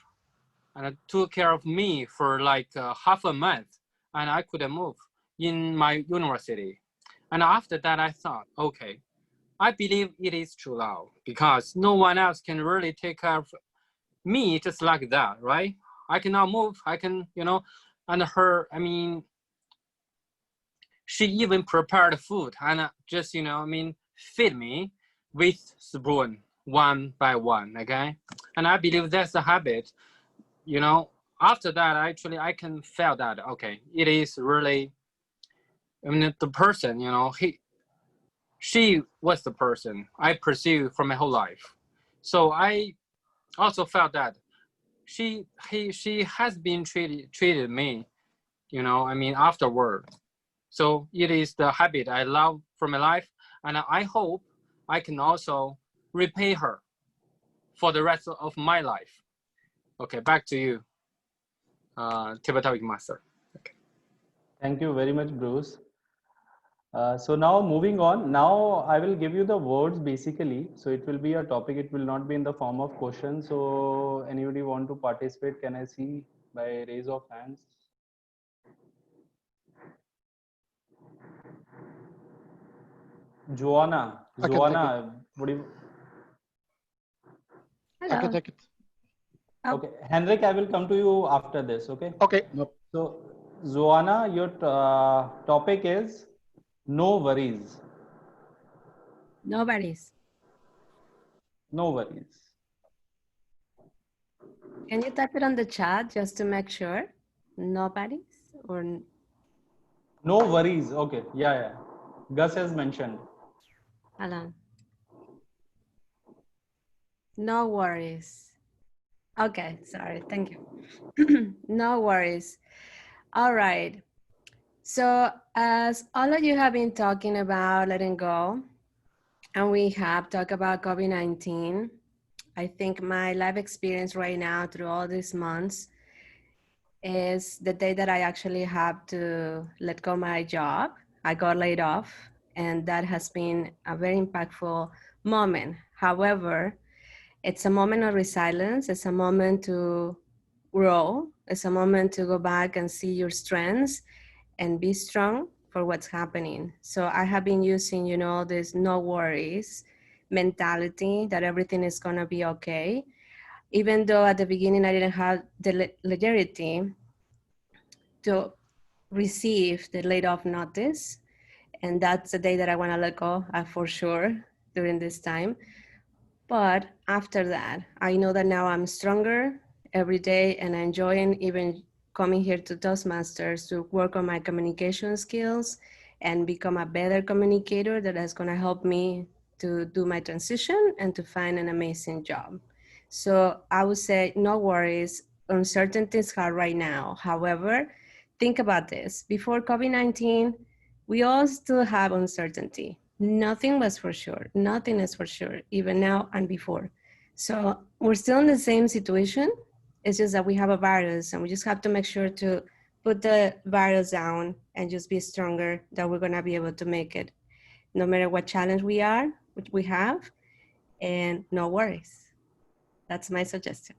took care of me for like half a month, and I couldn't move in my university. And after that, I thought, okay, I believe it is true love because no one else can really take care of me just like that, right? I cannot move. I can, and her, she even prepared food and just, feed me with spoon one by one, okay? And I believe that's the habit, After that, actually, I can feel that, okay, it is really, the person, she was the person I pursued for my whole life. So I also felt that she has been treated me, afterward. So it is the habit I love for my life, and I hope I can also repay her for the rest of my life. Okay, back to you, Tibetawi Master. Okay. Thank you very much, Bruce. So now moving on, now I will give you the words basically. So it will be a topic, it will not be in the form of questions. So anybody want to participate, can I see by raise of hands? Joanna, I can take it. Joanna, what do you? I can take it. Okay, Henrik, I will come to you after this. Okay. Okay. Nope. So, Joanna, your topic is no worries. Nobody's. No worries. Can you type it on the chat just to make sure? Nobody's or No worries. Okay. Yeah, yeah. Gus has mentioned. hold on. No worries. Okay, sorry. Thank you. No worries. All right. So as all of you have been talking about letting go, and we have talked about COVID-19, I think my life experience right now through all these months is the day that I actually have to let go my job. I got laid off, and that has been a very impactful moment. However, it's a moment of resilience. It's a moment to grow. It's a moment to go back and see your strengths and be strong for what's happening. So I have been using, this no worries mentality that everything is gonna be okay. Even though at the beginning I didn't have the legality to receive the laid off notice. And that's the day that I wanna let go for sure during this time. But after that, I know that now I'm stronger every day and I'm enjoying even coming here to Toastmasters to work on my communication skills and become a better communicator that is going to help me to do my transition and to find an amazing job. So I would say no worries. Uncertainty is hard right now. However, think about this. Before COVID-19, we all still have uncertainty. Nothing was for sure. Nothing is for sure, even now and before. So we're still in the same situation. It's just that we have a virus and we just have to make sure to put the virus down and just be stronger, that we're gonna be able to make it no matter what challenge we have, and no worries. That's my suggestion.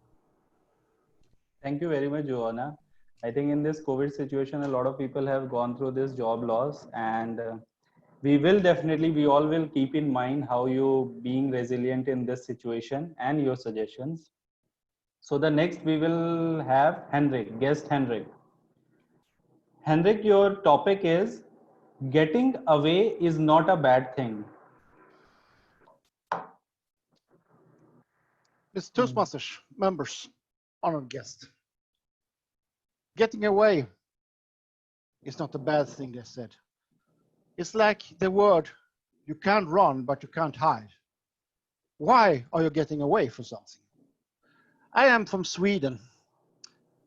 Thank you very much, Joanna. I think in this COVID situation, a lot of people have gone through this job loss, and we all will keep in mind how you being resilient in this situation and your suggestions. So the next we will have Henrik, guest Henrik. Henrik, your topic is getting away is not a bad thing. It's Toastmasters members, honored guest. Getting away is not a bad thing, they said. It's like the word, you can't run, but you can't hide. Why are you getting away from something? I am from Sweden,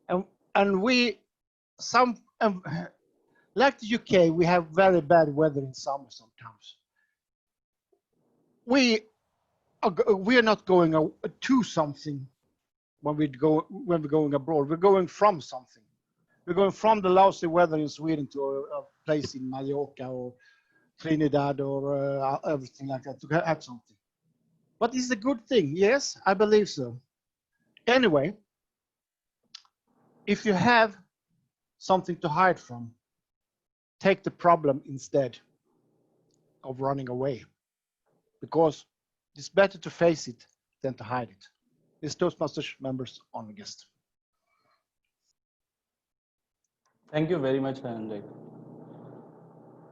and like the UK, we have very bad weather in summer sometimes. We are not going to something when we're going abroad. We're going from something. We're going from the lousy weather in Sweden to a place in Mallorca or Trinidad or everything like that to have something. But it's a good thing. Yes, I believe so. Anyway, if you have something to hide from, take the problem instead of running away, because it's better to face it than to hide it. It's Toastmasters members on the guest. Thank you very much, Henrik.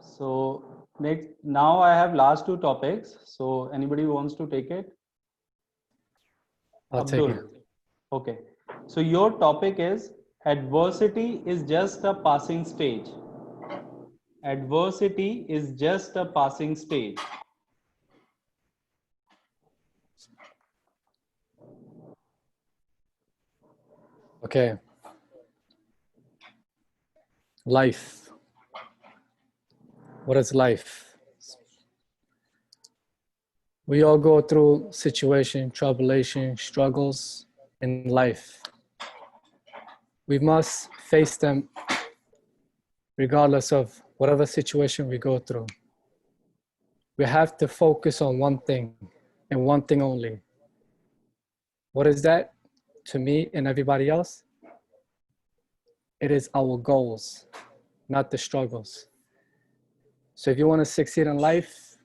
So now I have last two topics. So anybody who wants to take it? I'll take it. Okay. So your topic is adversity is just a passing stage. Adversity is just a passing stage. Okay. Life. What is life? We all go through situation, tribulation, struggles in life. We must face them regardless of whatever situation we go through. We have to focus on one thing and one thing only. What is that to me and everybody else? It is our goals, not the struggles. So if you want to succeed in life,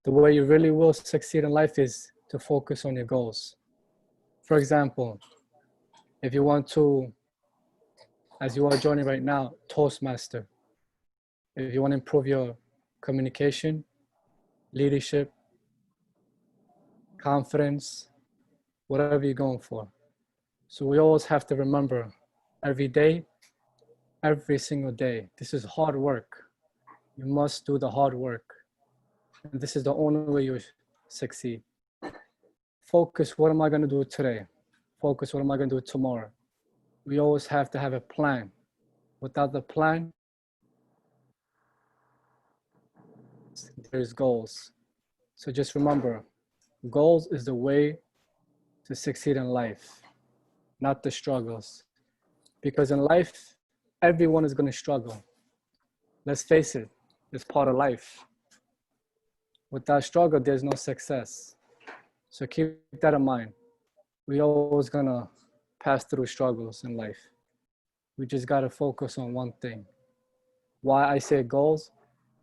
the way you really will succeed in life is to focus on your goals. For example, if you want to, as you are joining right now, Toastmaster, if you want to improve your communication, leadership, confidence, whatever you're going for. So we always have to remember every day, every single day, this is hard work. You must do the hard work. And this is the only way you succeed. Focus, what am I going to do today? Focus, what am I going to do tomorrow? We always have to have a plan. Without the plan, there's goals. So just remember, goals is the way to succeed in life, not the struggles. Because in life, everyone is going to struggle. Let's face it, it's part of life. Without struggle, there's no success. So keep that in mind. We're always going to pass through struggles in life. We just got to focus on one thing. Why I say goals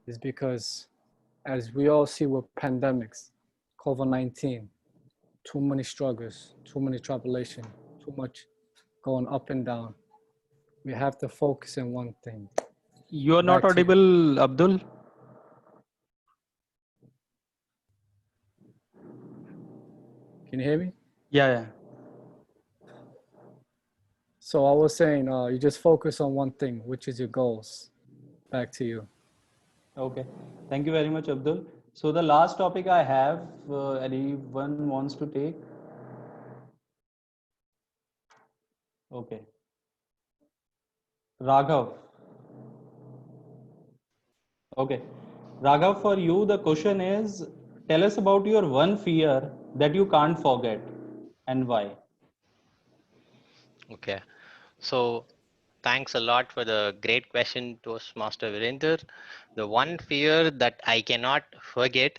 is because as we all see with pandemics, COVID-19, too many struggles, too many tribulation, too much going up and down. We have to focus on one thing. You are not Back to you. audible, Abdul. Can you hear me? Yeah. So I was saying, you just focus on one thing, which is your goals. Back to you. Okay. Thank you very much, Abdul. So the last topic I have, anyone wants to take? Okay. Raghav. Okay. Raghav, for you, the question is, tell us about your one fear that you can't forget and why. Okay. So thanks a lot for the great question, Toastmaster Virender. The one fear that I cannot forget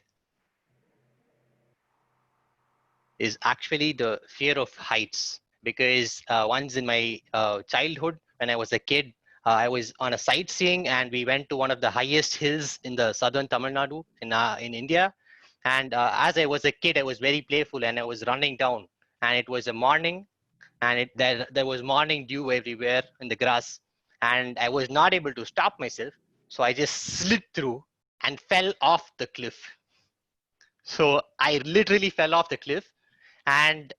is actually the fear of heights. Because once in my childhood, when I was a kid, I was on a sightseeing and we went to one of the highest hills in the southern Tamil Nadu in India. And as I was a kid, I was very playful and I was running down. And it was a morning and there was morning dew everywhere in the grass. And I was not able to stop myself. So I just slid through and fell off the cliff. So I literally fell off the cliff and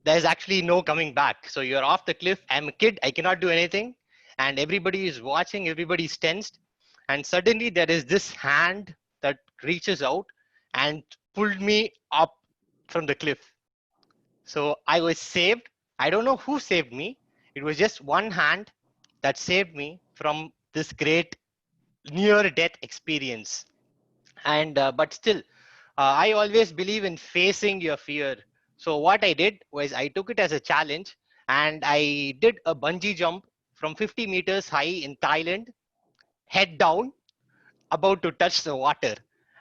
there's actually no coming back. So you're off the cliff. I'm a kid. I cannot do anything. And everybody is watching. Everybody's tensed. And suddenly there is this hand that reaches out and pulled me up from the cliff. So I was saved. I don't know who saved me. It was just one hand that saved me from this great near death experience. And but still, I always believe in facing your fear. So what I did was I took it as a challenge and I did a bungee jump from 50 meters high in Thailand, head down, about to touch the water.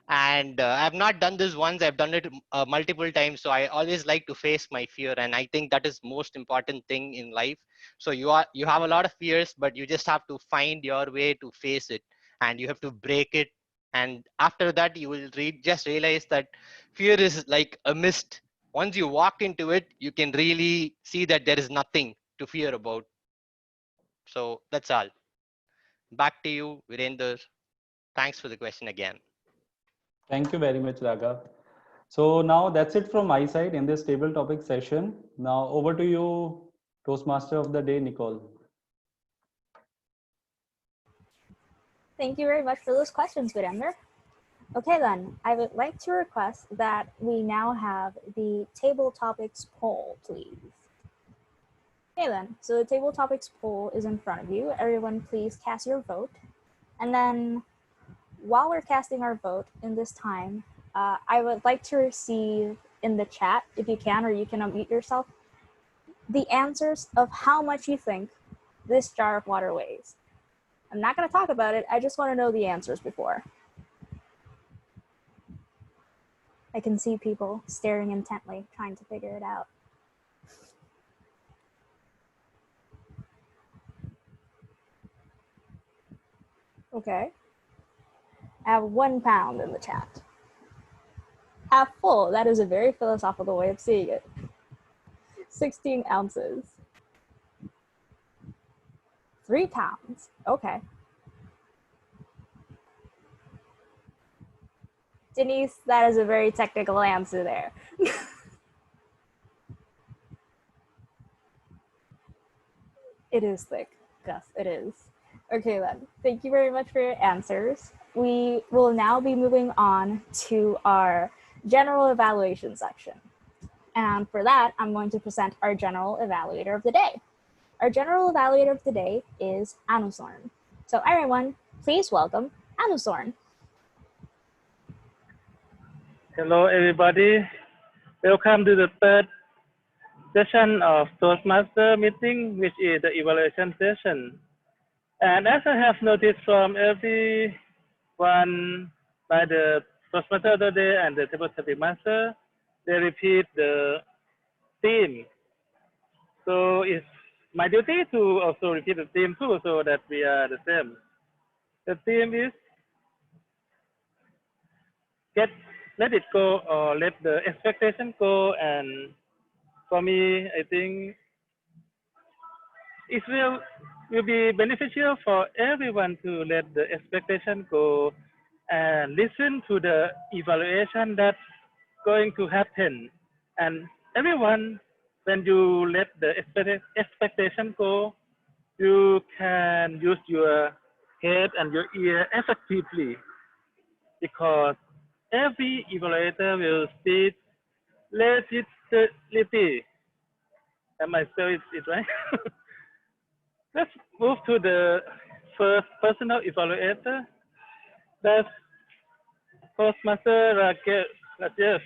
And I've not done this once, I've done it multiple times. So I always like to face my fear. And I think that is most important thing in life. So you have a lot of fears, but you just have to find your way to face it and you have to break it. And after that, you will just realize that fear is like a mist. Once you walk into it, you can really see that there is nothing to fear about. So that's all. Back to you, Virender. Thanks for the question again. Thank you very much, Raghav. So now that's it from my side in this table topic session. Now over to you, Toastmaster of the day, Nicole. Thank you very much for those questions, Virender. Okay then, I would like to request that we now have the table topics poll, please. Okay then, so the table topics poll is in front of you. Everyone please cast your vote. And then while we're casting our vote in this time, I would like to receive in the chat, if you can, or you can unmute yourself, the answers of how much you think this jar of water weighs. I'm not going to talk about it. I just want to know the answers before. I can see people staring intently, trying to figure it out. Okay. I have 1 pound in the chat. Half full, that is a very philosophical way of seeing it. 16 ounces. 3 pounds, okay. Denise, that is a very technical answer there. It is thick, Gus, it is. Okay then, thank you very much for your answers. We will now be moving on to our general evaluation section. And for that, I'm going to present our general evaluator of the day. Our general evaluator of the day is Anusorn. So everyone, please welcome Anusorn. Hello, everybody. Welcome to the third session of Toastmaster meeting, which is the evaluation session. And as I have noticed from everyone by the Toastmaster of the day and the table topic master, they repeat the theme. So it's my duty to also repeat the theme too, so that we are the same. The theme is let it go, or let the expectation go. And for me, I think it will be beneficial for everyone to let the expectation go and listen to the evaluation that's going to happen. And everyone, when you let the expectation go, you can use your head and your ear effectively, because every evaluator will speak legitimately. Am I spelling it right? Let's move to the first personal evaluator. That's Toastmaster Rajesh,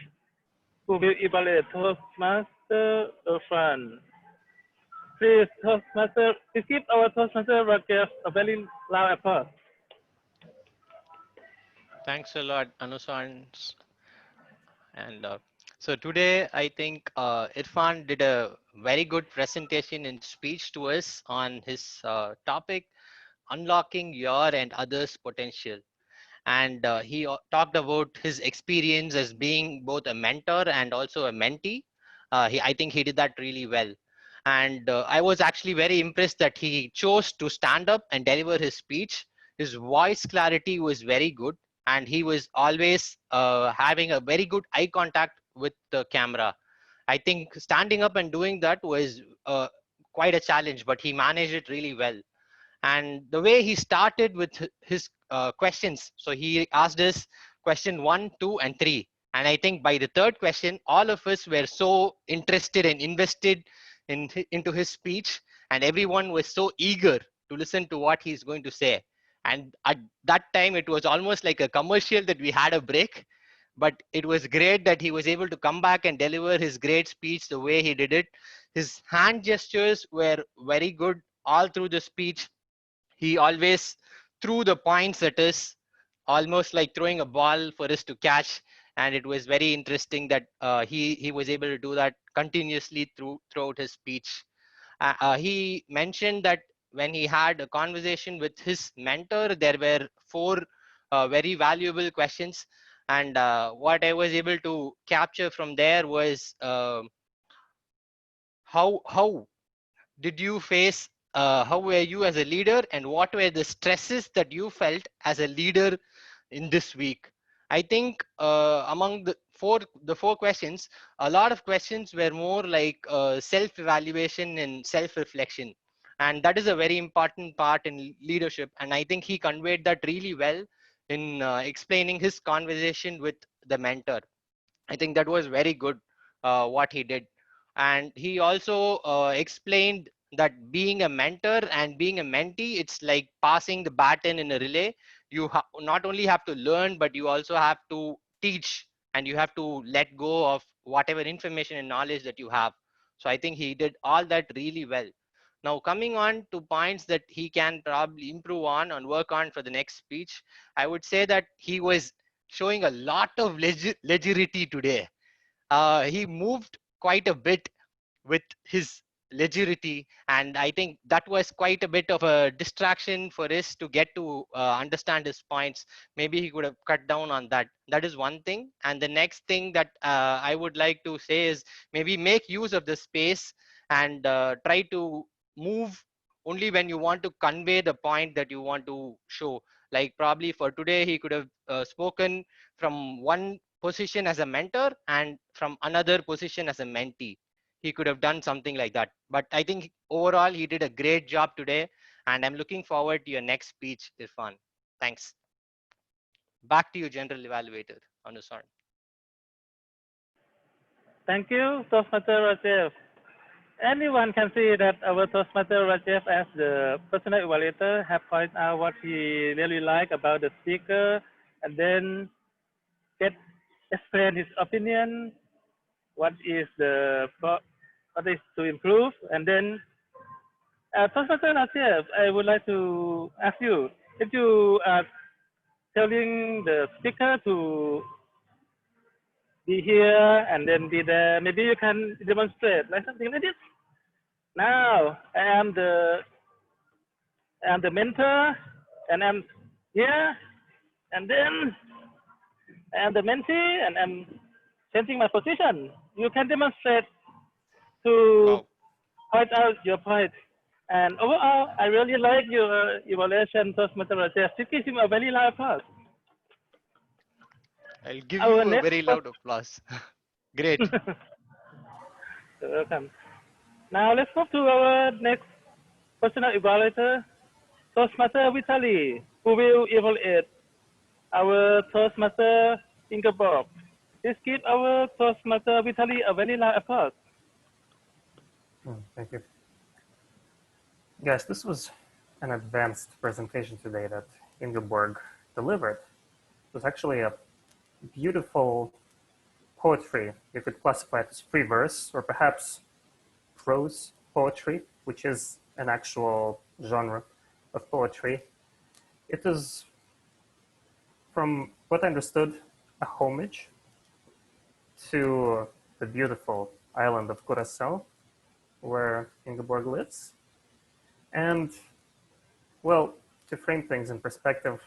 who will evaluate Toastmaster Irfan. Please, Toastmaster, please give our Toastmaster Rajesh a very loud applause. Thanks a lot, Anusan. And so today, I think Irfan did a very good presentation and speech to us on his topic, unlocking your and others' potential. And he talked about his experience as being both a mentor and also a mentee. I think he did that really well. And I was actually very impressed that he chose to stand up and deliver his speech. His voice clarity was very good, and he was always having a very good eye contact with the camera. I think standing up and doing that was quite a challenge, but he managed it really well. And the way he started with his questions, so he asked us question 1, 2, and 3. And I think by the third question, all of us were so interested and invested into his speech, and everyone was so eager to listen to what he's going to say. And at that time, it was almost like a commercial that we had a break, but it was great that he was able to come back and deliver his great speech the way he did it. His hand gestures were very good all through the speech. He always threw the points at us, almost like throwing a ball for us to catch. And it was very interesting that he was able to do that continuously throughout his speech. He mentioned that when he had a conversation with his mentor, there were 4 very valuable questions. And what I was able to capture from there was how did you face, how were you as a leader, and what were the stresses that you felt as a leader in this week? I think among the four questions, a lot of questions were more like self-evaluation and self-reflection. And that is a very important part in leadership. And I think he conveyed that really well in explaining his conversation with the mentor. I think that was very good what he did. And he also explained that being a mentor and being a mentee, it's like passing the baton in a relay. You not only have to learn, but you also have to teach, and you have to let go of whatever information and knowledge that you have. So I think he did all that really well. Now, coming on to points that he can probably improve on and work on for the next speech, I would say that he was showing a lot of legerdity today. He moved quite a bit with his legirity, and I think that was quite a bit of a distraction for us to get to understand his points. Maybe he could have cut down on that. That is one thing. And the next thing that I would like to say is maybe make use of the space and try to move only when you want to convey the point that you want to show. Like probably for today, he could have spoken from one position as a mentor and from another position as a mentee. He could have done something like that. But I think overall, he did a great job today. And I'm looking forward to your next speech, Irfan. Thanks. Back to you, General Evaluator Anusar. Thank you, Toastmaster Rajev. Anyone can see that our Toastmaster Rajev, as the personal evaluator, have pointed out what he really liked about the speaker, and then explain his opinion, what is to improve, and then Toastmaster Rajev, I would like to ask you, if you are telling the speaker to be here and then be there, maybe you can demonstrate like something like this. Now I am the mentor, and I'm here, and then I am the mentee, and I'm changing my position. You can demonstrate to point out your point. And overall, I really like your evaluation, Toastmaster Rajev. This gives him a very loud applause. I'll give you a very loud applause. Great. You're welcome. Now let's move to our next personal evaluator, Toastmaster Vitaly, who will evaluate our Toastmaster Ingeborg. Please give our Toastmaster Vitaly a very loud applause. Thank you. Guys, this was an advanced presentation today that Ingeborg delivered. It was actually a beautiful poetry. You could classify it as free verse or perhaps prose poetry, which is an actual genre of poetry. It is, from what I understood, a homage to the beautiful island of Curacao, where Ingeborg lives. And, well, to frame things in perspective,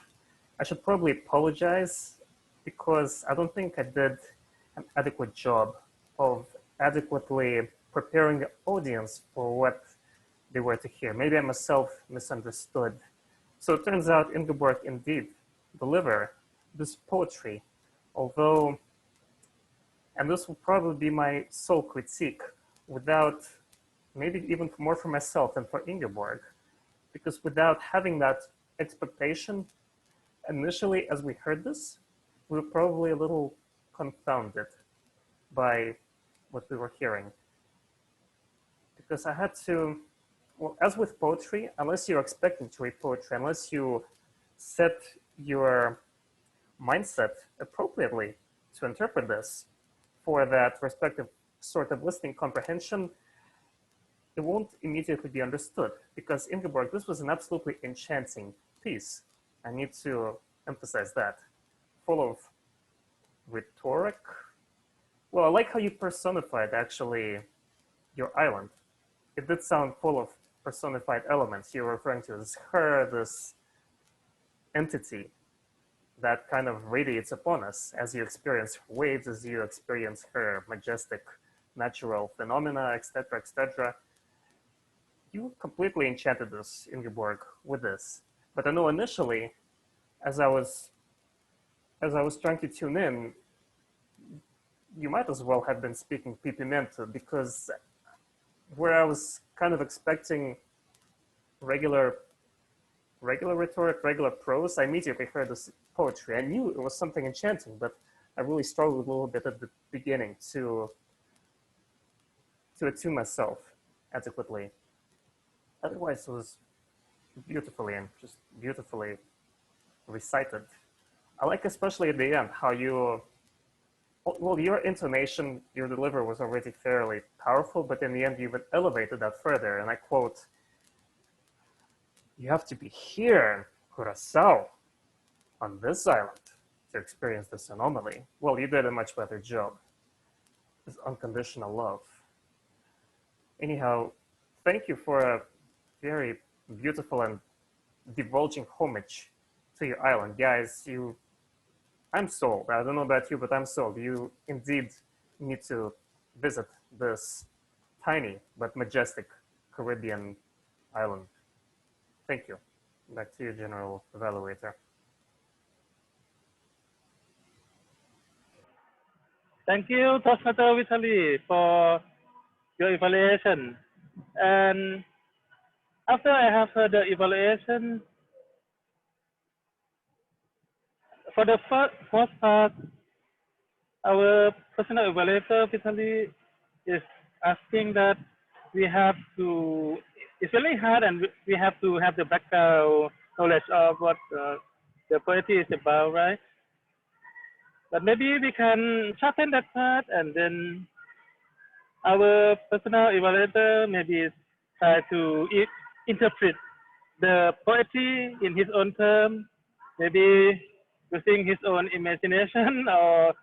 I should probably apologize because I don't think I did an adequate job of adequately preparing the audience for what they were to hear. Maybe I myself misunderstood. So it turns out Ingeborg indeed delivered this poetry, although, and this will probably be my sole critique, without, maybe even more for myself than for Ingeborg, because without having that expectation, initially as we heard this, we were probably a little confounded by what we were hearing. Because I had to, well, as with poetry, unless you're expecting to read poetry, unless you set your mindset appropriately to interpret this for that respective sort of listening comprehension, it won't immediately be understood. Because Ingeborg, this was an absolutely enchanting piece. I need to emphasize that. Full of rhetoric. Well, I like how you personified actually your island. It did sound full of personified elements. You were referring to as her, this entity that kind of radiates upon us as you experience her waves, as you experience her majestic natural phenomena, etc., etc. You completely enchanted us, Ingeborg, with this. But I know initially, as I was trying to tune in, you might as well have been speaking pipimento, because where I was kind of expecting regular rhetoric, regular prose, I immediately heard this poetry. I knew it was something enchanting, but I really struggled a little bit at the beginning to attune myself adequately. Otherwise, it was beautifully and just beautifully recited. I like especially at the end how you, well, your intonation, your delivery was already fairly powerful, but in the end you even elevated that further. And I quote, "You have to be here in Curacao, on this island, to experience this anomaly." Well, you did a much better job. This unconditional love. Anyhow, thank you for a very beautiful and divulging homage to your island. Guys, I'm sold. I don't know about you, but I'm sold. You indeed need to visit this tiny but majestic Caribbean island. Thank you. Back to you, General Evaluator. Thank you, Toastmaster Vitaly, for your evaluation. And after I have heard the evaluation, for the first part, our personal evaluator, Vitaly, is asking that we have to, it's really hard and we have to have the background knowledge of what the poetry is about, right? But maybe we can shorten that part and then our personal evaluator maybe try to interpret the poetry in his own terms, maybe using his own imagination or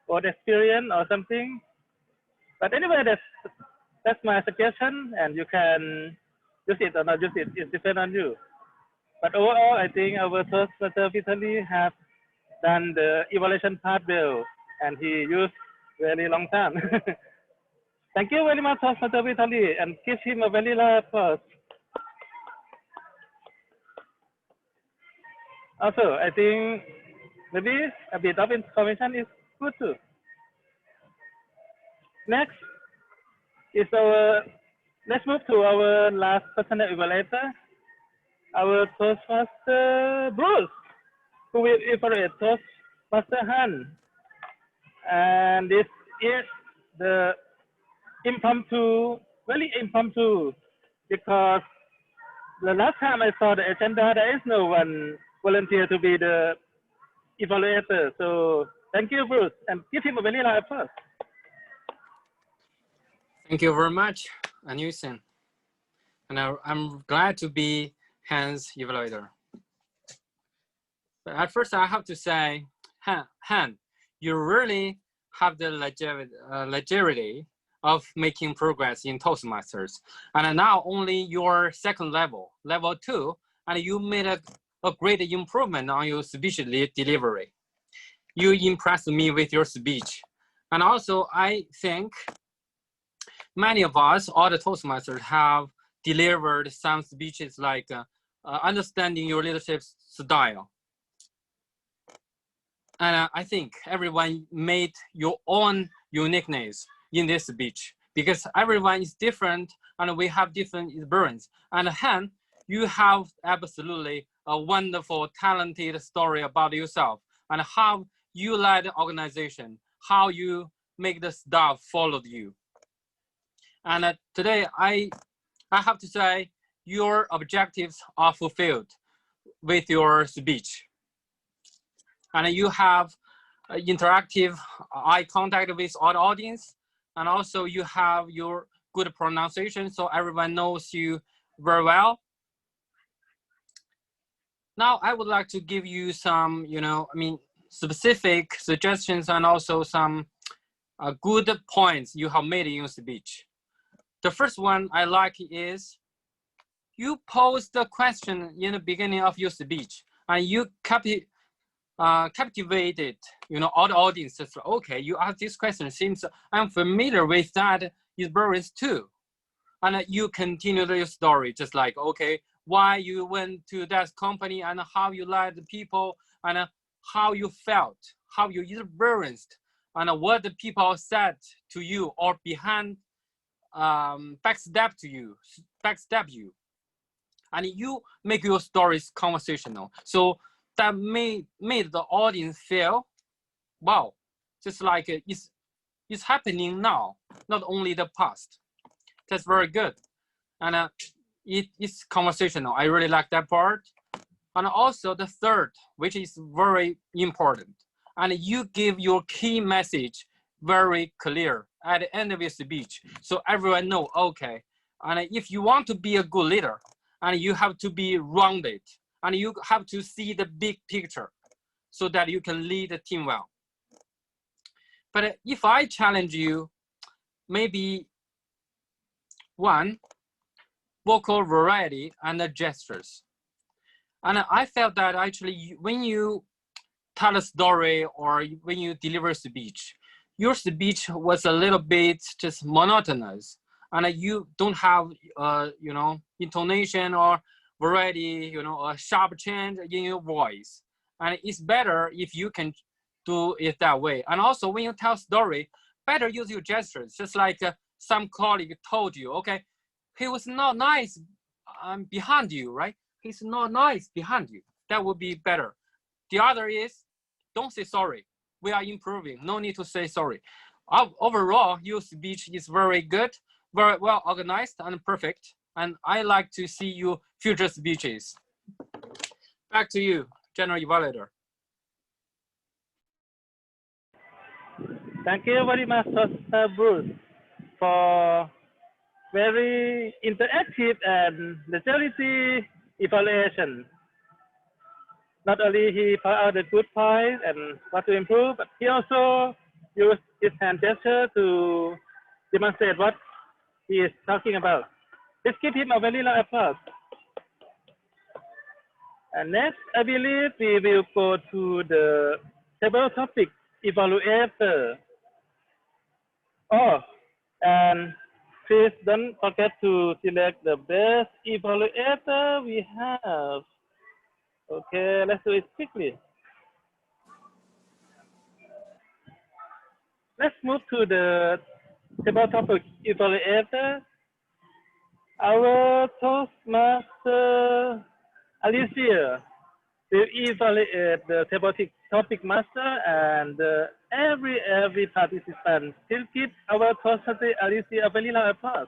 own experience or something. But anyway, that's my suggestion, and you can use it or not use it. It depends on you. But overall, I think our Toastmaster Vitaly has done the evaluation part well, and he used very long time. Thank you very much, Toastmaster Vitaly, and give him a very loud applause. Also, I think maybe a bit of information is good too. Next is let's move to our last personal evaluator, our Toastmaster Bruce, who will evaluate Toastmaster Han. And this is the impromptu, very impromptu, because the last time I saw the agenda, there is no one volunteer to be the evaluator. So thank you, Bruce, and give him a very loud applause. Thank you very much, Anusen. And I'm glad to be Han's evaluator. But at first, I have to say, Han, you really have the legibility of making progress in Toastmasters. And now only your second level, level 2, and you made a great improvement on your speech delivery. You impressed me with your speech. And also, I think many of us, all the Toastmasters, have delivered some speeches like understanding your leadership style. And I think everyone made your own uniqueness in this speech because everyone is different and we have different experience. And Han, you have absolutely a wonderful, talented story about yourself and how you led the organization, how you make the staff follow you. And today, I have to say, your objectives are fulfilled with your speech. And you have interactive eye contact with all the audience. And also you have your good pronunciation, so everyone knows you very well. Now, I would like to give you some, specific suggestions and also some good points you have made in your speech. The first one I like is you pose the question in the beginning of your speech and you captivated, all the audience. It's like, okay, you ask this question, seems I'm familiar with that experience too. And you continue your story, just like, okay, why you went to that company and how you led the people and how you felt, how you experienced, and what the people said to you or behind, backstab you. And you make your stories conversational. So that made the audience feel, wow, just like it's happening now, not only the past. That's very good. And it's conversational. I really like that part. And also the third, which is very important. And you give your key message very clear at the end of your speech. So everyone know, okay. And if you want to be a good leader, and you have to be rounded, and you have to see the big picture so that you can lead the team well. But if I challenge you, maybe one, vocal variety, and the gestures. And I felt that actually when you tell a story or when you deliver a speech, your speech was a little bit just monotonous, and you don't have, you know, intonation or variety, you know, a sharp change in your voice. And it's better if you can do it that way. And also when you tell story, better use your gestures, just like some colleague told you, okay, he was not nice behind you, right? He's not nice behind you. That would be better. The other is, don't say sorry. We are improving. No need to say sorry. Overall, your speech is very good, very well organized and perfect. And I like to see your future speeches. Back to you, General Evaluator. Thank you very much, Bruce, for very interactive and majority evaluation. Not only he found out the good points and what to improve, but he also used his hand gesture to demonstrate what he is talking about. Let's give him a very loud applause. And next, I believe we will go to the table topic evaluator. Oh, and please don't forget to select the best evaluator we have. Okay, let's do it quickly. Let's move to the table topic evaluator. Our Toastmaster Alicia will evaluate the table topic master, and every participant will give our Toastmaster Alicia a very loud applause.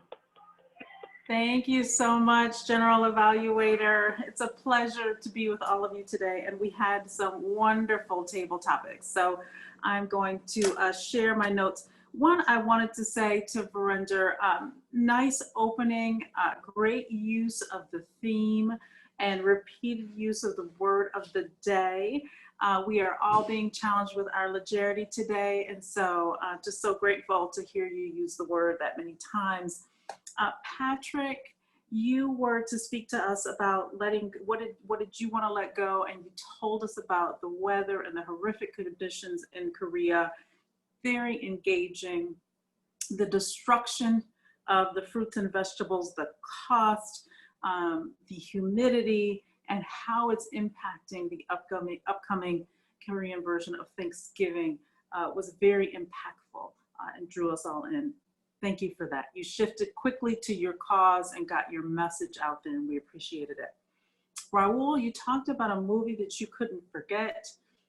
Thank you so much, General Evaluator. It's a pleasure to be with all of you today, and we had some wonderful table topics. So I'm going to share my notes. One, I wanted to say to Virender, nice opening, great use of the theme and repeated use of the word of the day. We are all being challenged with our legerity today, and so just so grateful to hear you use the word that many times. Patrick, you were to speak to us about what did you want to let go, and you told us about the weather and the horrific conditions in Korea. Very engaging. The destruction of the fruits and vegetables, the cost, the humidity, and how it's impacting the upcoming Korean version of Thanksgiving was very impactful and drew us all in. Thank you for that. You shifted quickly to your cause and got your message out there, and we appreciated it. Raul, you talked about a movie that you couldn't forget.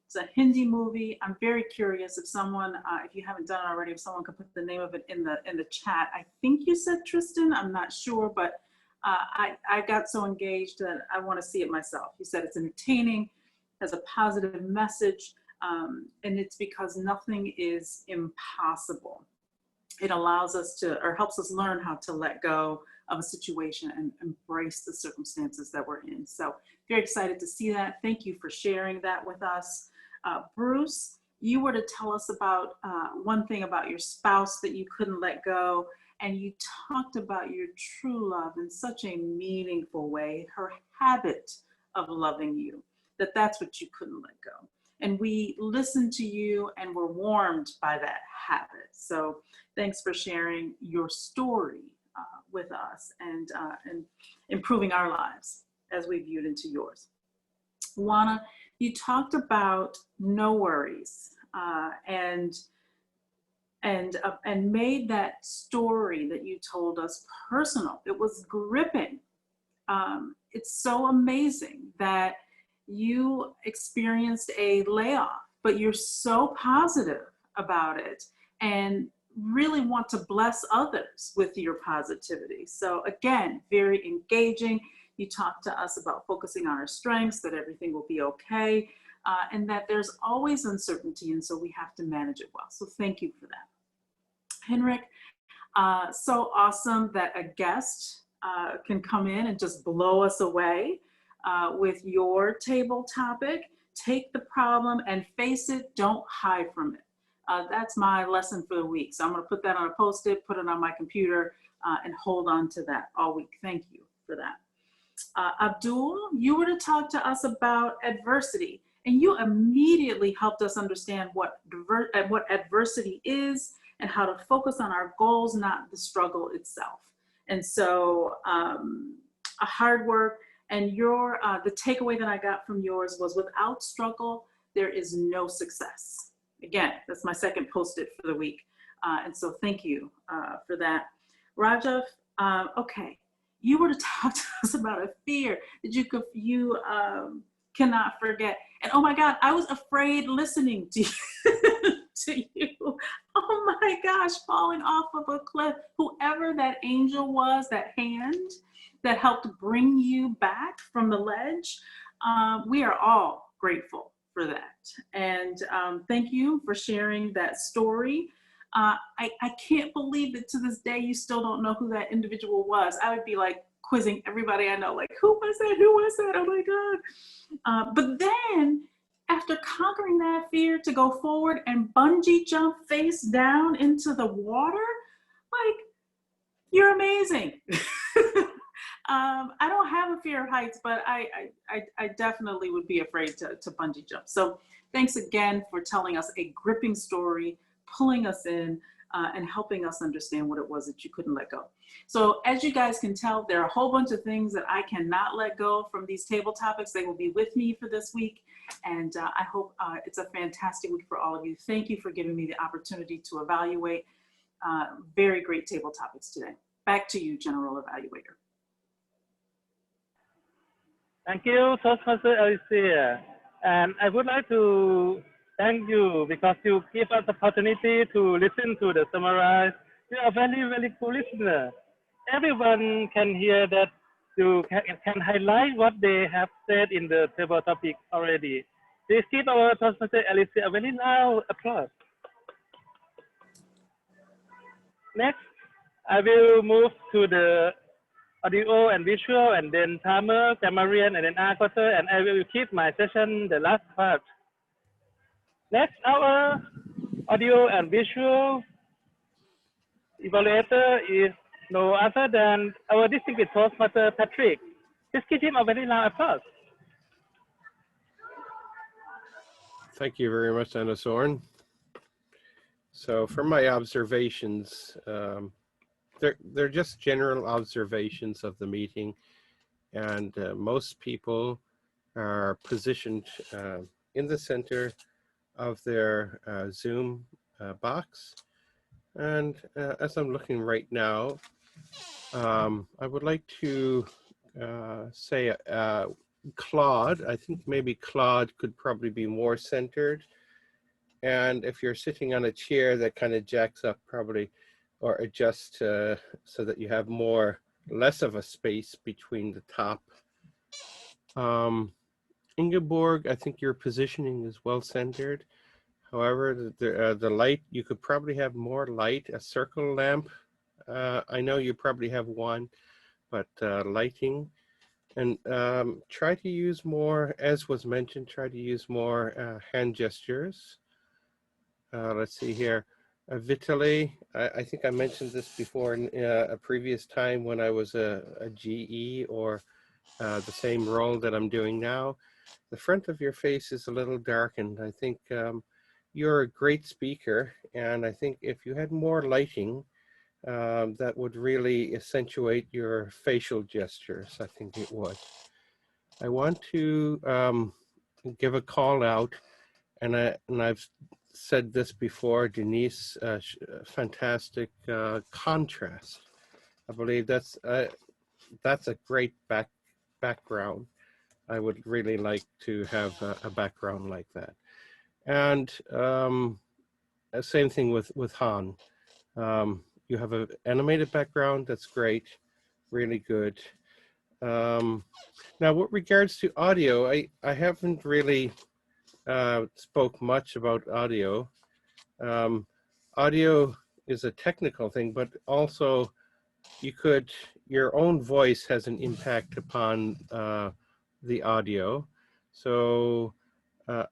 It's a Hindi movie. I'm very curious if someone, if you haven't done it already, if someone could put the name of it in the chat. I think you said Tristan, I'm not sure, but I got so engaged that I want to see it myself. You said it's entertaining, has a positive message, and it's because nothing is impossible. It allows us to, or helps us learn how to let go of a situation and embrace the circumstances that we're in. So very excited to see that. Thank you for sharing that with us. Bruce, you were to tell us about one thing about your spouse that you couldn't let go, and you talked about your true love in such a meaningful way, her habit of loving you, that's what you couldn't let go. And we listened to you and were warmed by that habit. So thanks for sharing your story with us and improving our lives as we viewed into yours. Juana, you talked about no worries and made that story that you told us personal. It was gripping. It's so amazing that you experienced a layoff, but you're so positive about it and really want to bless others with your positivity. So again, very engaging. You talked to us about focusing on our strengths, that everything will be okay, and that there's always uncertainty, and so we have to manage it well. So thank you for that. Henrik, so awesome that a guest can come in and just blow us away with your table topic. Take the problem and face it, don't hide from it. That's my lesson for the week. So I'm gonna put that on a Post-it, put it on my computer, and hold on to that all week. Thank you for that. Abdul, you were to talk to us about adversity, and you immediately helped us understand what adversity is and how to focus on our goals, not the struggle itself. And so hard work, and your the takeaway that I got from yours was without struggle, there is no success. Again, that's my second post-it for the week. And so thank you for that. Rajaf, okay, you were to talk to us about a fear that you cannot forget. And oh my God, I was afraid listening to you. To you. Oh my gosh, falling off of a cliff. Whoever that angel was, that hand that helped bring you back from the ledge, we are all grateful for that. And thank you for sharing that story. I can't believe that to this day you still don't know who that individual was. I would be like quizzing everybody I know, like, who was that? Who was that? Oh my God. But then, after conquering that fear to go forward and bungee jump face down into the water, like, you're amazing. I don't have a fear of heights, but I definitely would be afraid to bungee jump. So thanks again for telling us a gripping story, pulling us in, and helping us understand what it was that you couldn't let go. So as you guys can tell, there are a whole bunch of things that I cannot let go from these table topics. They will be with me for this week. And I hope it's a fantastic week for all of you. Thank you for giving me the opportunity to evaluate very great table topics today. Back to you, General Evaluator. Thank you, Toastmaster Alicia. And I would like to thank you because you give us the opportunity to listen to the summarize. You are very, very cool listener. Everyone can hear that you can highlight what they have said in the table topic already. Please give our Toastmaster Alicia a very loud applause. Next, I will move to the audio and visual, and then Tamer, Tamarian, and then Arkotter, and I will keep my session the last part. Next, our audio and visual evaluator is no other than our distinguished Toastmaster Patrick. Please give him a very loud applause. Thank you very much, Anna Soren. So from my observations, they're just general observations of the meeting, and most people are positioned in the center of their Zoom box. And as I'm looking right now, I would like to say Claude. I think maybe Claude could probably be more centered. And if you're sitting on a chair, that kind of jacks up probably, or adjust so that you have less of a space between the top. Ingeborg, I think your positioning is well centered. However, the light, you could probably have more light, a circle lamp. I know you probably have one, but lighting. And try to use more, as was mentioned, try to use more hand gestures. Let's see here. Vitaly, I think I mentioned this before in a previous time when I was a GE or the same role that I'm doing now. The front of your face is a little darkened. I think you're a great speaker, and I think if you had more lighting, that would really accentuate your facial gestures. I think it would. I want to give a call out, and I've said this before, Denise, fantastic contrast. I believe that's a great background. I would really like to have a background like that. And same thing with Han. You have an animated background, that's great, really good. Now, with regards to audio, I haven't really spoke much about audio. Audio is a technical thing, but also your own voice has an impact upon the audio. So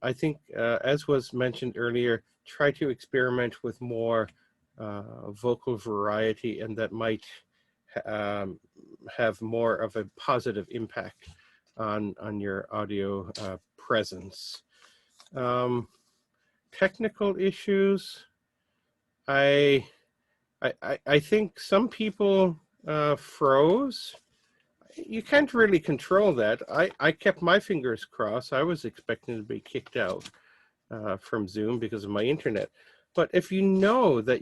I think, as was mentioned earlier, try to experiment with more vocal variety, and that might have more of a positive impact on your audio presence. Technical issues, I think some people froze. You can't really control that. I kept my fingers crossed. I was expecting to be kicked out from Zoom because of my internet. But if you know that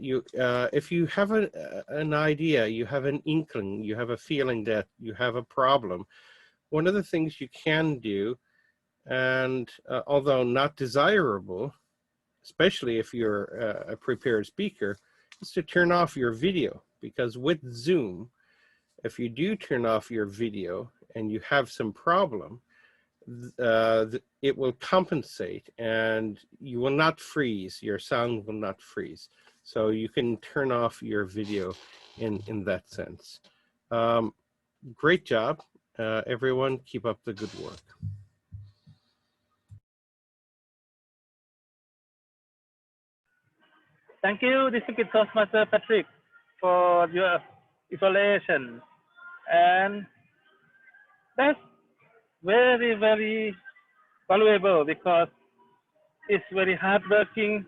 if you have an idea, you have an inkling, you have a feeling that you have a problem, one of the things you can do, and although not desirable, especially if you're a prepared speaker, is to turn off your video. Because with Zoom, if you do turn off your video and you have some problem, it will compensate and you will not freeze. Your sound will not freeze. So you can turn off your video in that sense. Great job, everyone. Keep up the good work. Thank you, Distinguished Toastmaster Patrick, for your evaluation. And that's very, very valuable because it's very hardworking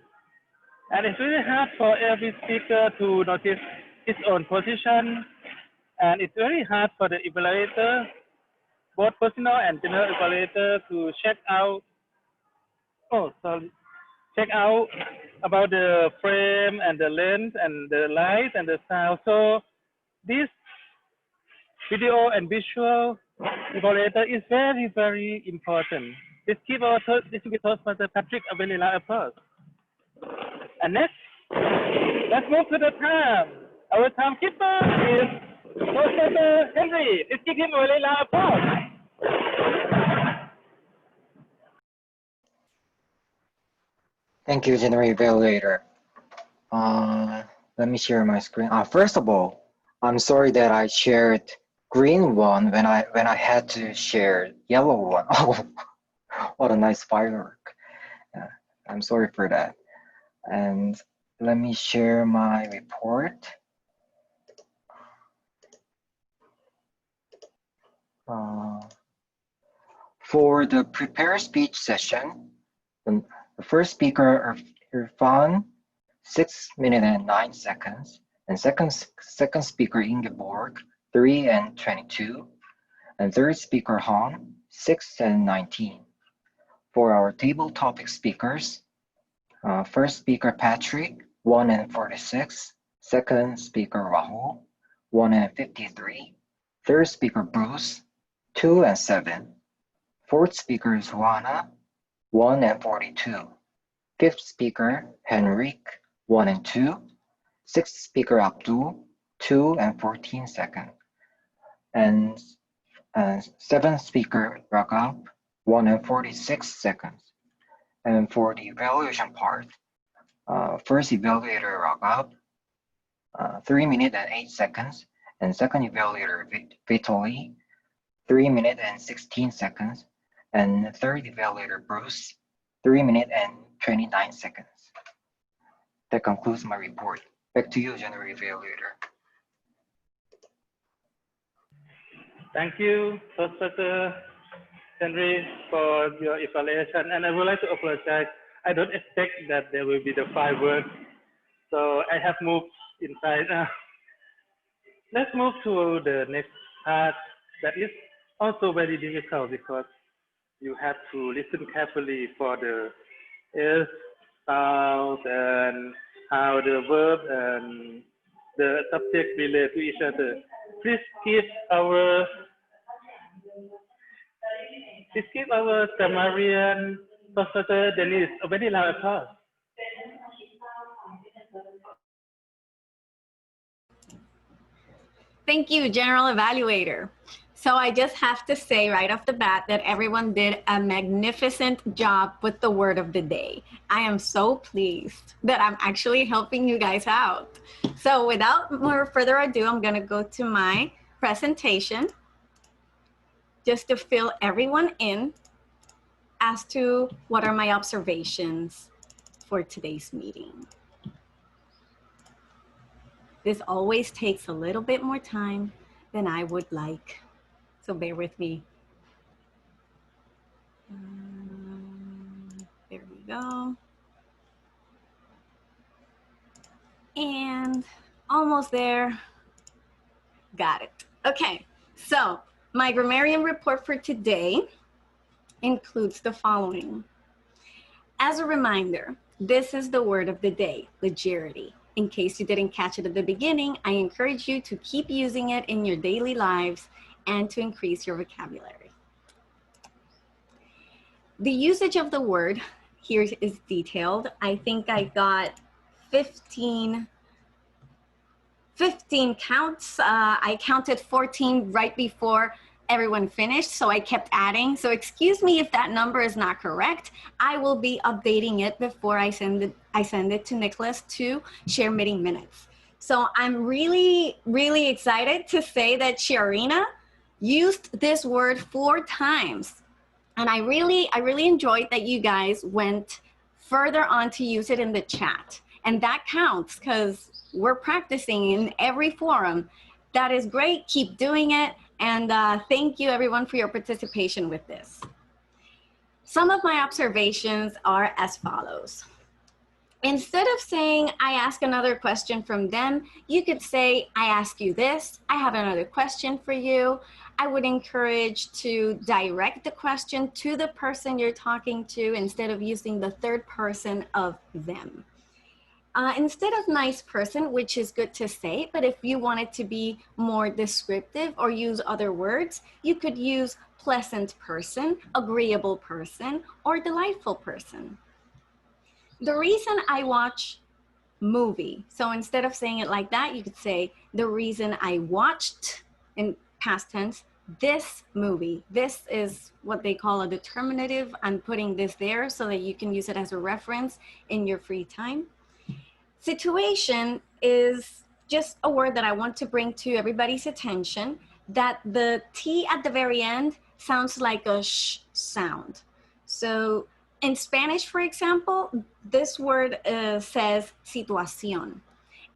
and it's really hard for every speaker to notice its own position. And it's very hard for the evaluator, both personal and general evaluator, to check out, check out about the frame and the length and the light and the sound. So this video and visual evaluator is very, very important. Let's give our Distinguished Toastmaster Patrick a very loud applause. And next, let's move to the time. Our timekeeper is Toastmaster Henry. Let's give him a very loud applause. Thank you, General Evaluator. Let me share my screen. First of all, I'm sorry that I shared green one when I had to share yellow one. Oh, what a nice firework. I'm sorry for that. And let me share my report. For the prepare speech session, the first speaker, Irfan, 6 minutes and 9 seconds, and second speaker, Ingeborg, 3 and 22, and third speaker, Han, 6 and 19. For our table topic speakers, first speaker, Patrick, 1 and 46, second speaker, Rahul, 1 and 53, third speaker, Bruce, 2 and 7, fourth speaker is Juana, 1 and 42, fifth speaker, Henrik, 1 and 2, sixth speaker, Abdul, 2 and 14 seconds, and seventh speaker, Raghav, 1 and 46 seconds. And for the evaluation part, first evaluator, Raghav, 3 minutes and 8 seconds, and second evaluator, Vitaly, 3 minutes and 16 seconds, and third evaluator, Bruce, 3 minutes and 29 seconds. That concludes my report. Back to you, General Evaluator. Thank you, Professor Henry, for your evaluation. And I would like to apologize. I don't expect that there will be the fireworks. So I have moved inside. Let's move to the next part that is also very difficult because you have to listen carefully for the S sounds and how the verb and the subject relate to each other. Please give our Samarian Professor Dennis a very loud applause. Thank you, General Evaluator. So I just have to say right off the bat that everyone did a magnificent job with the word of the day. I am so pleased that I'm actually helping you guys out. So without more further ado, I'm gonna go to my presentation just to fill everyone in as to what are my observations for today's meeting. This always takes a little bit more time than I would like. So bear with me. There we go. And almost there. Got it. Okay, so my grammarian report for today includes the following. As a reminder, this is the word of the day, legerity. In case you didn't catch it at the beginning, I encourage you to keep using it in your daily lives and to increase your vocabulary. The usage of the word here is detailed. I think I got 15 counts. I counted 14 right before everyone finished, so I kept adding. So excuse me if that number is not correct. I will be updating it before I send it to Nicholas to share meeting minutes. So I'm really, really excited to say that Chiarina used this word 4 times. And I really enjoyed that you guys went further on to use it in the chat. And that counts because we're practicing in every forum. That is great. Keep doing it. And thank you everyone for your participation with this. Some of my observations are as follows. Instead of saying, I ask another question from them, you could say, I ask you this, I have another question for you. I would encourage to direct the question to the person you're talking to instead of using the third person of them. Instead of nice person, which is good to say, but if you want it to be more descriptive or use other words, you could use pleasant person, agreeable person, or delightful person. The reason I watch movie, so instead of saying it like that, you could say the reason I watched, in past tense, this movie. This is what they call a determinative. I'm putting this there so that you can use it as a reference in your free time. Situation is just a word that I want to bring to everybody's attention, that the T at the very end sounds like a sh sound. So in Spanish, for example, this word says situación,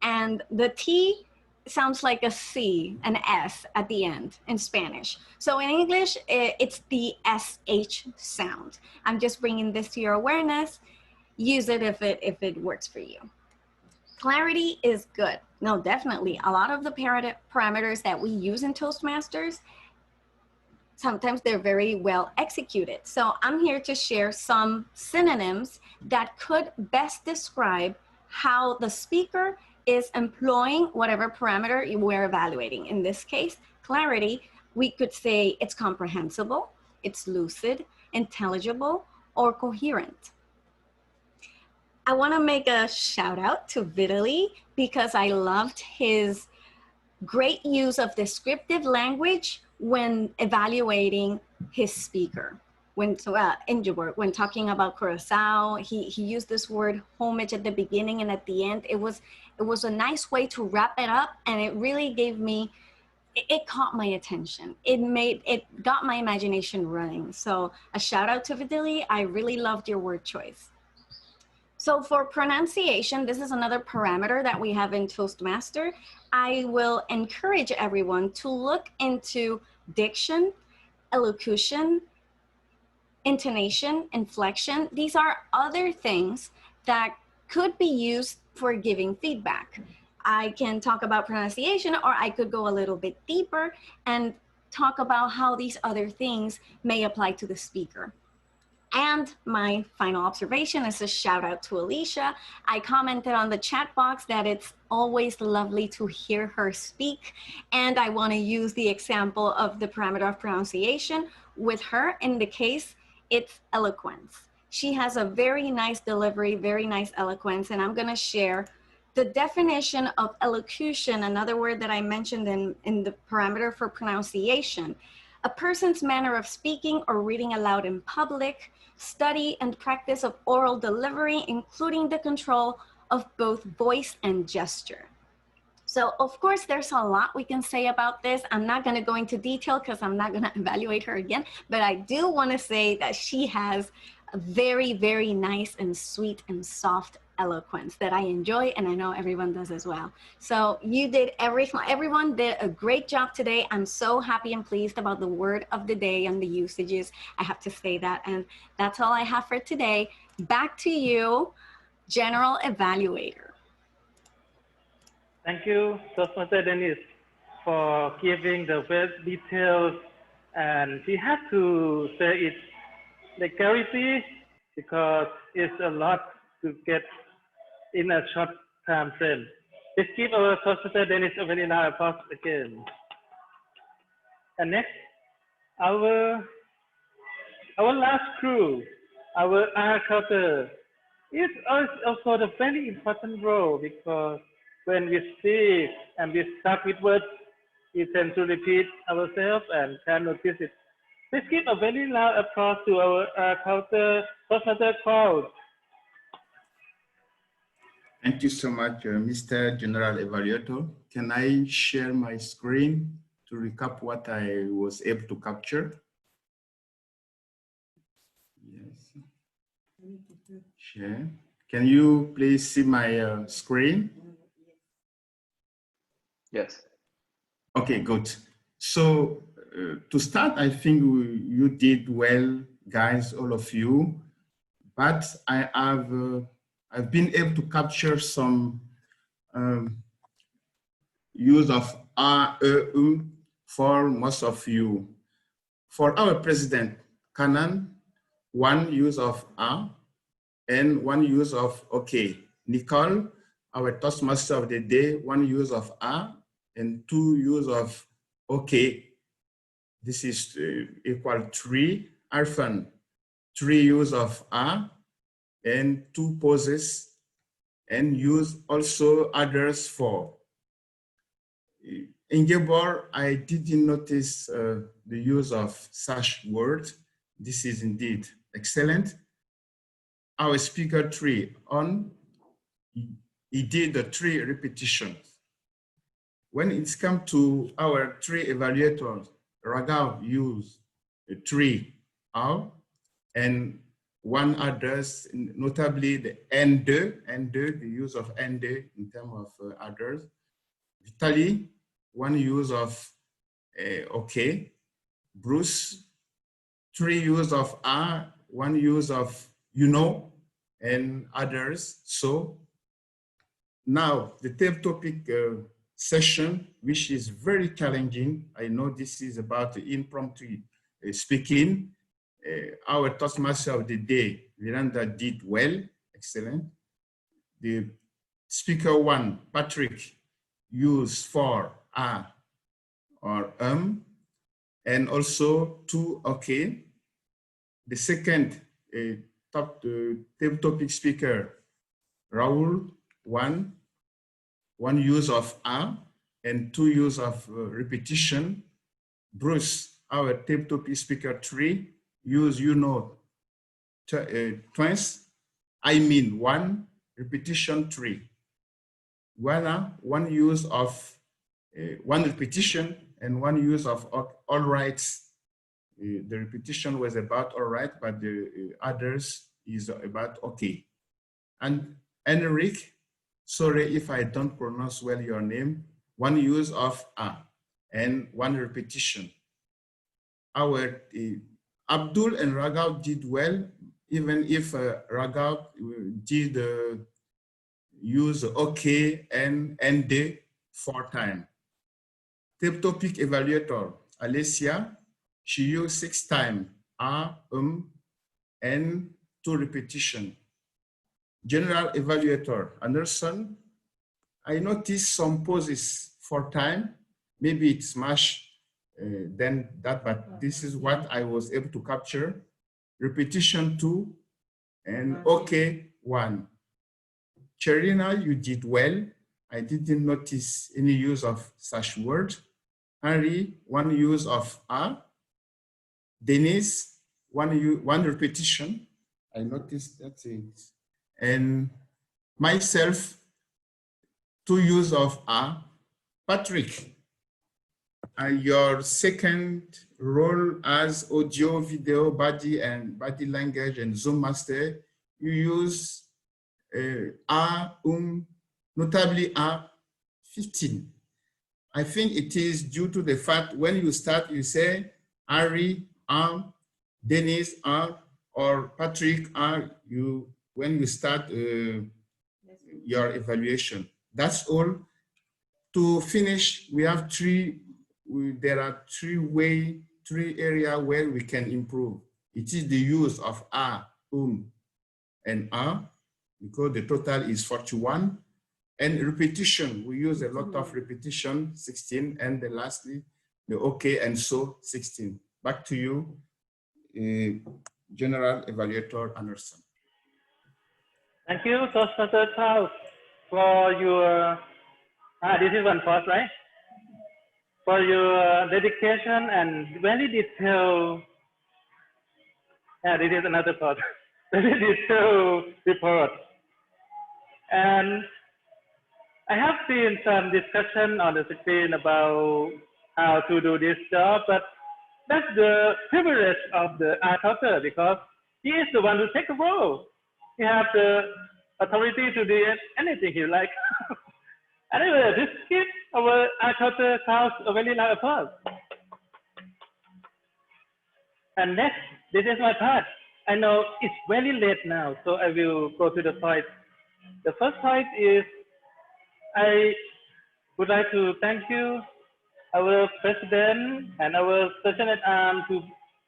and the T sounds like a C, an S at the end in Spanish. So in English, it's the SH sound. I'm just bringing this to your awareness. Use it if it works for you. Clarity is good. No, definitely. A lot of the parameters that we use in Toastmasters, sometimes they're very well executed. So I'm here to share some synonyms that could best describe how the speaker is employing whatever parameter we're evaluating. In this case, clarity, we could say it's comprehensible, it's lucid, intelligible, or coherent. I want to make a shout out to Vitaly because I loved his great use of descriptive language when evaluating his speaker. When talking about Curacao, he used this word homage at the beginning and at the end. It was a nice way to wrap it up, and it really gave me, it caught my attention. It got my imagination running. So a shout out to Vitaly. I really loved your word choice. So for pronunciation, this is another parameter that we have in Toastmaster. I will encourage everyone to look into diction, elocution, intonation, inflection. These are other things that could be used for giving feedback. I can talk about pronunciation, or I could go a little bit deeper and talk about how these other things may apply to the speaker. And my final observation is a shout out to Alicia. I commented on the chat box that it's always lovely to hear her speak. And I want to use the example of the parameter of pronunciation with her. In the case, it's eloquence. She has a very nice delivery, very nice eloquence. And I'm going to share the definition of elocution, another word that I mentioned in the parameter for pronunciation. A person's manner of speaking or reading aloud in public, study and practice of oral delivery, including the control of both voice and gesture. So of course, there's a lot we can say about this. I'm not going to go into detail because I'm not going to evaluate her again, but I do want to say that she has a very, very nice and sweet and soft eloquence that I enjoy, and I know everyone does as well. So you did everyone did a great job today. I'm so happy and pleased about the word of the day and the usages. I have to say that, and that's all I have for today. Back to you, General Evaluator. Thank you, Toastmaster Dennis, for giving the best details, and we have to say it like clarity because it's a lot to get in a short time frame. Let's give our Toastmaster Dennis a very loud applause again. And next, our last crew, our art culture, is also a very important role because when we speak and we start with words, we tend to repeat ourselves and can notice it. Let's give a very loud applause to our culture Toastmaster crowd. Thank you so much, Mr. General Evaluator. Can I share my screen to recap what I was able to capture? Yes. Share. Can you please see my screen? Yes. Okay, good. So to start, I think you did well, guys, all of you. But I've been able to capture some use of a, for most of you. For our president, Canan, one use of a and one use of okay. Nicole, our Toastmaster of the day, one use of a and two use of okay. This is equal 3. Arfan, 3 use of a and 2 poses, and use also others for. Ingeborg, I didn't notice the use of such word. This is indeed excellent. Our speaker 3 on, he did the 3 repetitions. When it's come to our 3 evaluators, Raghav used 3 out and 1 others, notably the N2, the use of N2 in terms of others. Vitaly, 1 use of okay. Bruce, 3 use of a, 1 use of you know, and others. So now the third topic session, which is very challenging. I know this is about the impromptu speaking. Our Toastmaster of the day, Miranda, did well, excellent. The speaker 1, Patrick, used for a or and also 2 okay. The second topic speaker, Raul, 1 use of a and 2 use of repetition. Bruce, our topic speaker 3, use you know twice. I mean 1, repetition 3. Wana, 1 use of 1 repetition and 1 use of all rights. The repetition was about all right, but the others is about okay. And Enric, sorry if I don't pronounce well your name, 1 use of a and 1 repetition. Our Abdul and Raghav did well, even if Raghav did use okay and ND 4 times. Tip topic evaluator, Alessia, she used 6 times, and 2 repetition. General evaluator, Anderson, I noticed some poses 4 times. Maybe it's much than that, but this is what I was able to capture. Repetition 2 and okay 1. Cherina, you did well. I didn't notice any use of such word. Henry, 1 use of a. Denise, 1 repetition. I noticed that's it. And myself, 2 use of a. Patrick, your second role as audio, video, body language, and Zoom master, you use are, notably are 15. I think it is due to the fact when you start, you say Ari, Dennis, or Patrick, when you start your evaluation. That's all. To finish, we have there are three areas where we can improve. It is the use of and because the total is 41. And repetition, we use a lot of repetition, 16, and lastly, the okay and so, 16. Back to you, General Evaluator Anderson. Thank you, Toastmaster Charles, for your, this is one part, right? For your dedication and very detailed, this is another part, very detailed report. And I have seen some discussion on the screen about how to do this job, but that's the privilege of the art author because he is the one who takes the role. He has the authority to do anything he likes. Anyway, this gives our art author Klaus a very loud applause. And next, this is my part. I know it's very late now, so I will go to the point. The first point is I would like to thank you, our president and our sergeant-at-arms, who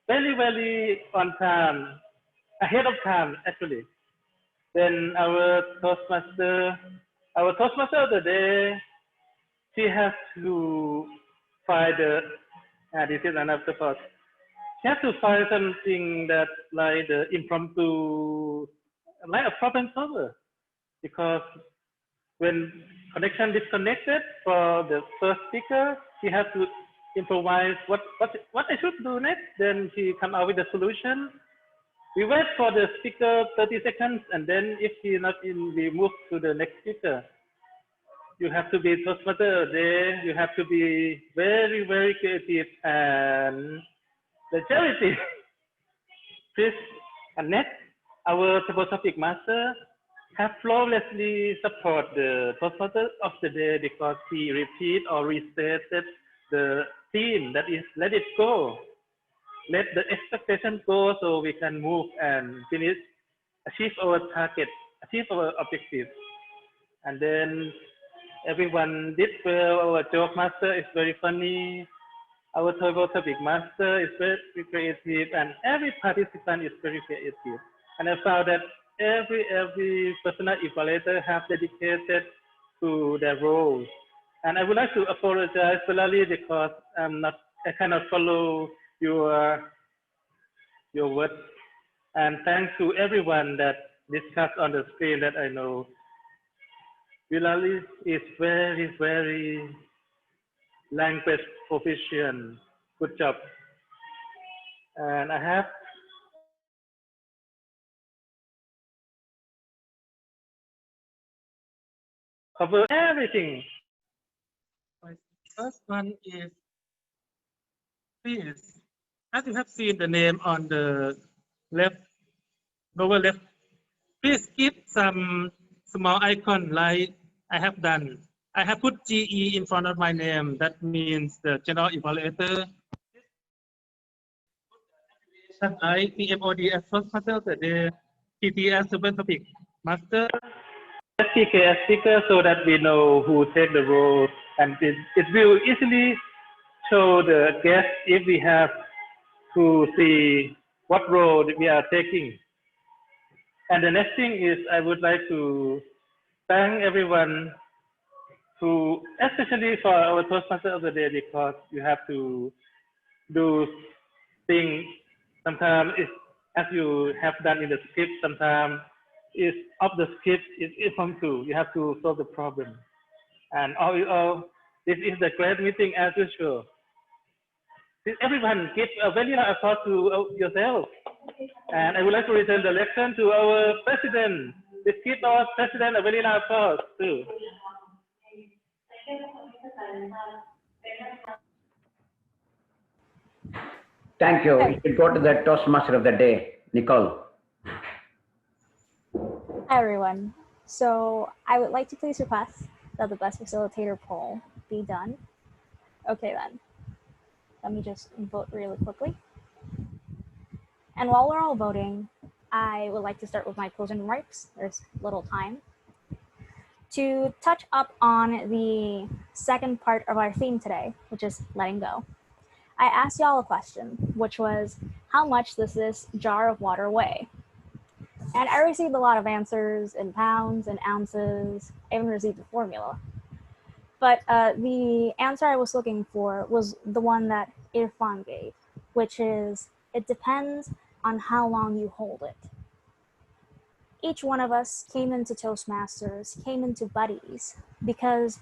very on time, ahead of time actually. Then our Toastmaster of the day, she has to find this is another part. She has to find something that like the impromptu, like a problem solver, because when connection disconnected for the first speaker, she has to improvise what I should do next. Then she come out with a solution. We wait for the speaker 30 seconds, and then if she is not in, we move to the next speaker. You have to be Toastmaster there. You have to be very creative and the charity. Please, and next, our table topic master have flawlessly support the Toastmaster of the day because he repeat or restated the theme that is let it go. Let the expectation go so we can move and finish, achieve our target, achieve our objective. And then everyone did well. Our joke master is very funny. Our table topic master is very creative, and every participant is very creative. And I found that every personal evaluator have dedicated to their roles. And I would like to apologize finally because I cannot follow your words. And thanks to everyone that discussed on the screen that I know. Bilali is very language proficient. Good job. And I have covered everything. My first one is please, as you have seen the name on the left, lower left, please keep some small icon like I have done. I have put GE in front of my name. That means the general evaluator. I PMOD as first master of the day, TT as super topic master, SPK as speaker, so that we know who take the role, and it will easily show the guest if we have to see what role we are taking. And the next thing is I would like to thank everyone who, especially for our Toastmaster of the day, because you have to do things sometimes as you have done in the script, sometimes is of the script is impromptu. You have to solve the problem. And all in all, this is the great meeting as usual. Everyone give a very large applause to yourself. And I would like to return the lecture to our president. Let's give our president a very large applause too. Thank you. You should go to the Toastmaster of the day, Nicole. Hi everyone. So I would like to please request that the best facilitator poll be done. Okay then, let me just vote really quickly. And while we're all voting, I would like to start with my closing remarks. There's little time. To touch up on the second part of our theme today, which is letting go, I asked y'all a question, which was, how much does this jar of water weigh? And I received a lot of answers in pounds and ounces. I even received a formula. But the answer I was looking for was the one that Irfan gave, which is, it depends on how long you hold it. Each one of us came into Toastmasters, came into Buddies, because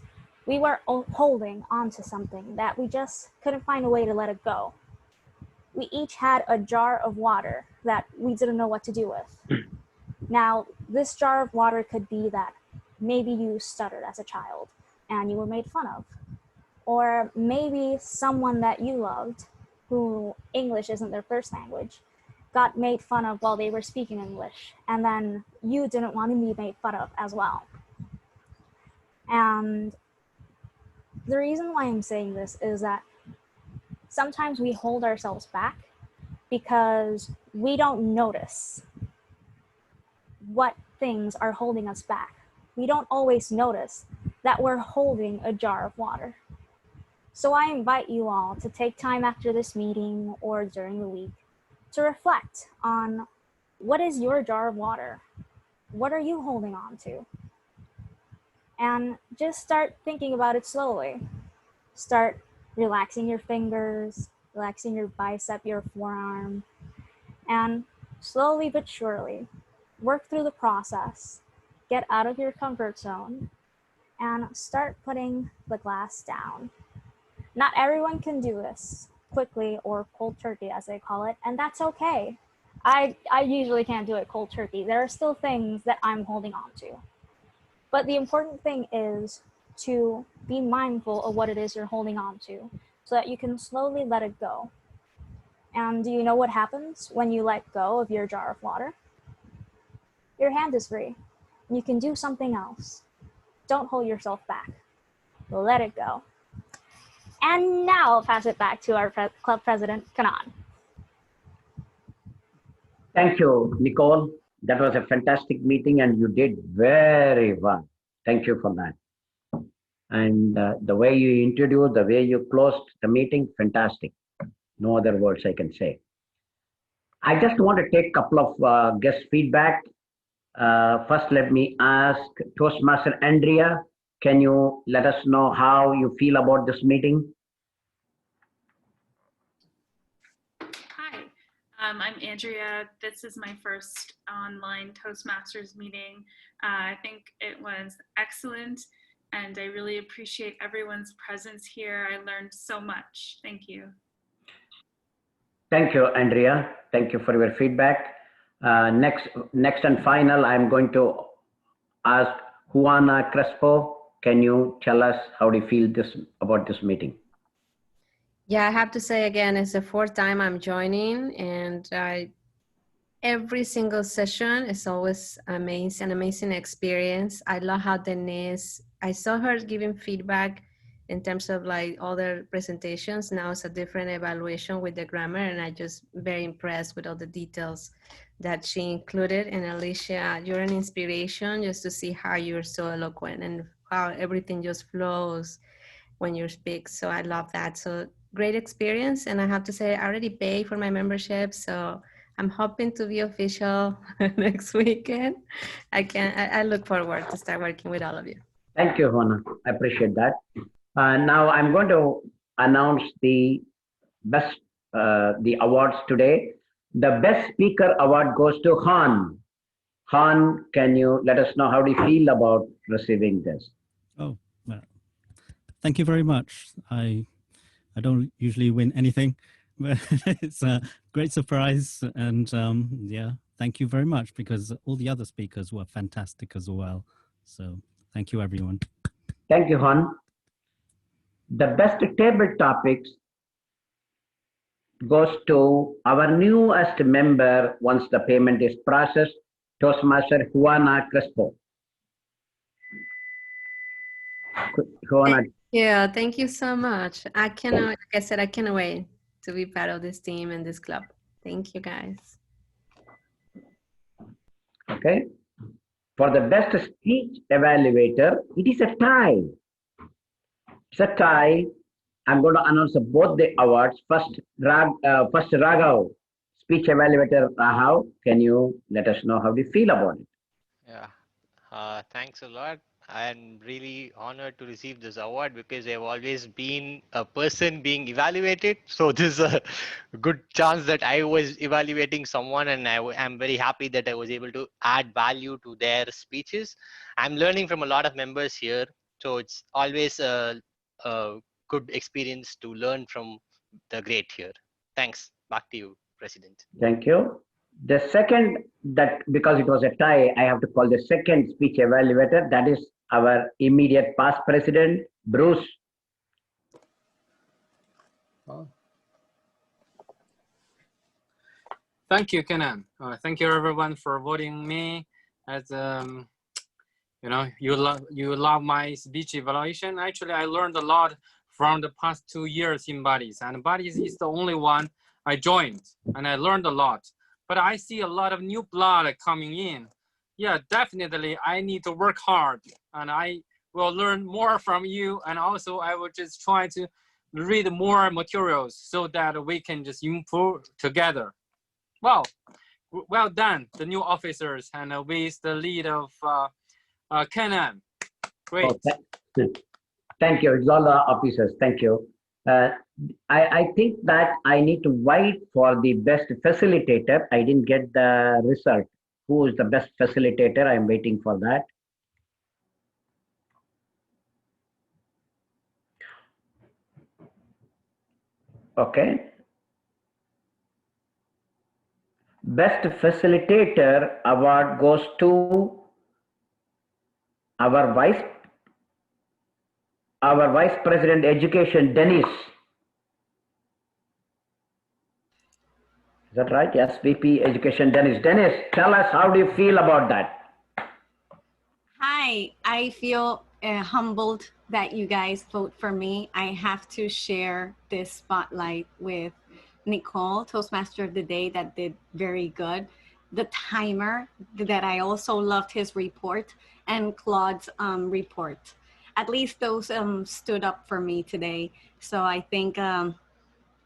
we were holding onto something that we just couldn't find a way to let it go. We each had a jar of water that we didn't know what to do with. Now, this jar of water could be that maybe you stuttered as a child and you were made fun of. Or maybe someone that you loved, who English isn't their first language, got made fun of while they were speaking English, and then you didn't want to be made fun of as well. And the reason why I'm saying this is that sometimes we hold ourselves back because we don't notice what things are holding us back. We don't always notice that we're holding a jar of water. So I invite you all to take time after this meeting or during the week to reflect on, what is your jar of water? What are you holding on to? And just start thinking about it slowly. Start relaxing your fingers, relaxing your bicep, your forearm, and slowly but surely work through the process, get out of your comfort zone, and start putting the glass down. Not everyone can do this quickly or cold turkey, as they call it, and that's okay. I usually can't do it cold turkey. There are still things that I'm holding on to. But the important thing is to be mindful of what it is you're holding on to so that you can slowly let it go. And do you know what happens when you let go of your jar of water? Your hand is free. You can do something else. Don't hold yourself back. Let it go. And now I'll pass it back to our club president, Kanan. Thank you, Nicole. That was a fantastic meeting and you did very well. Thank you for that. And the way you introduced, the way you closed the meeting, fantastic. No other words I can say. I just want to take a couple of guest feedback. First, let me ask Toastmaster Andrea, can you let us know how you feel about this meeting? Hi, I'm Andrea. This is my first online Toastmasters meeting. I think it was excellent and I really appreciate everyone's presence here. I learned so much. Thank you. Thank you, Andrea. Thank you for your feedback. Next and final, I'm going to ask Juana Crespo. Can you tell us how do you feel about this meeting? Yeah, I have to say again, it's the fourth time I'm joining, and every single session is always amazing, an amazing experience. I love how Denise, I saw her giving feedback in terms of like other presentations. Now it's a different evaluation with the grammar, and I just very impressed with all the details that she included. And Alicia, you're an inspiration just to see how you're so eloquent and how everything just flows when you speak. So I love that. So great experience. And I have to say, I already paid for my membership. So I'm hoping to be official next weekend. I look forward to start working with all of you. Thank you, Juana. I appreciate that. Now I'm going to announce the awards today. The best speaker award goes to Han. Han, can you let us know how do you feel about receiving this? Oh, well, thank you very much. I don't usually win anything, but it's a great surprise. And yeah, thank you very much, because all the other speakers were fantastic as well. So thank you, everyone. Thank you, Han. The best table topics goes to our newest member once the payment is processed, Toastmaster Juana Crespo. Yeah, thank you so much. I cannot, like I said, I cannot wait to be part of this team and this club. Thank you, guys. Okay. For the best speech evaluator, it is a tie. It's a tie. I'm going to announce both the awards. First, Raghav, speech evaluator Raghav. Can you let us know how you feel about it? Yeah, thanks a lot. I'm really honored to receive this award because I've always been a person being evaluated. So this is a good chance that I was evaluating someone, and I'm very happy that I was able to add value to their speeches. I'm learning from a lot of members here, so it's always a good experience to learn from the great here. Thanks. Back to you, President. Thank you. The second, that because it was a tie, I have to call the second speech evaluator. That is our immediate past president, Bruce. Thank you, Kenan. Thank you, everyone, for voting me as you love my speech evaluation. Actually, I learned a lot from the past 2 years in Buddies, and Buddies is the only one I joined, and I learned a lot. But I see a lot of new blood coming in. Yeah, definitely, I need to work hard, and I will learn more from you. And also, I will just try to read more materials so that we can just improve together. Well done, the new officers, and with the lead of Kenan. Great. Oh, thank you. It's all the officers. Thank you. I think that I need to wait for the best facilitator. I didn't get the result. Who is the best facilitator? I'm waiting for that. Okay. Best facilitator award goes to our vice president education, Dennis. Is that right? Yes, VP education, Dennis. Dennis, tell us, how do you feel about that? Hi, I feel humbled that you guys vote for me. I have to share this spotlight with Nicole, Toastmaster of the Day, that did very good. The timer, that I also loved his report, and Claude's report. At least those stood up for me today. So I think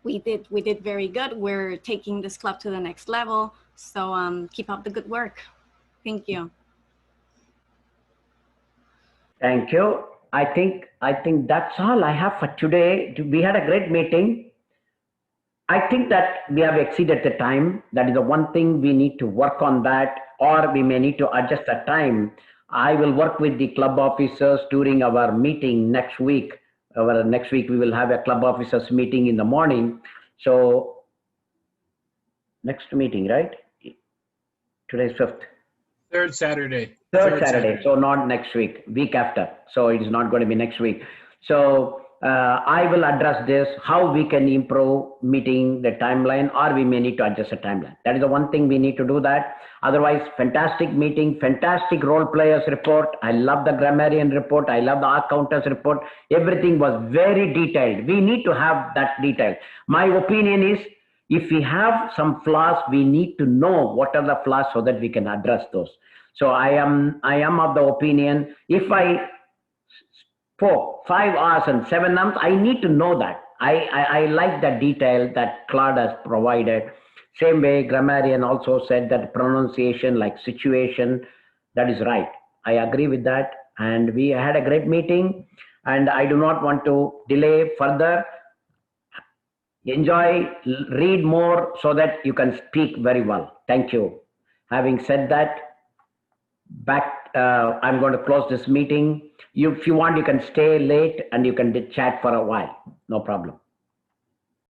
we did very good. We're taking this club to the next level. So keep up the good work. Thank you. Thank you. I think that's all I have for today. We had a great meeting. I think that we have exceeded the time. That is the one thing we need to work on that, or we may need to adjust the time. I will work with the club officers during our meeting next week. Next week we will have a club officers meeting in the morning. So next meeting, right? Today's 5th. Third Saturday. Third Saturday. So not next week, week after. So it is not going to be next week. So I will address this, how we can improve meeting the timeline, or we may need to adjust the timeline. That is the one thing we need to do that. Otherwise, fantastic meeting, fantastic role players report. I love the grammarian report. I love the R counters report. Everything was very detailed. We need to have that detail. My opinion is, if we have some flaws, we need to know what are the flaws so that we can address those. So I am of the opinion, if I spoke 5 hours and 7 months, I need to know that. I like the detail that Claude has provided. Same way, grammarian also said that pronunciation, like situation, that is right. I agree with that. And we had a great meeting, and I do not want to delay further. Enjoy, read more so that you can speak very well. Thank you. Having said that, I'm going to close this meeting. If you want, you can stay late and you can chat for a while. No problem.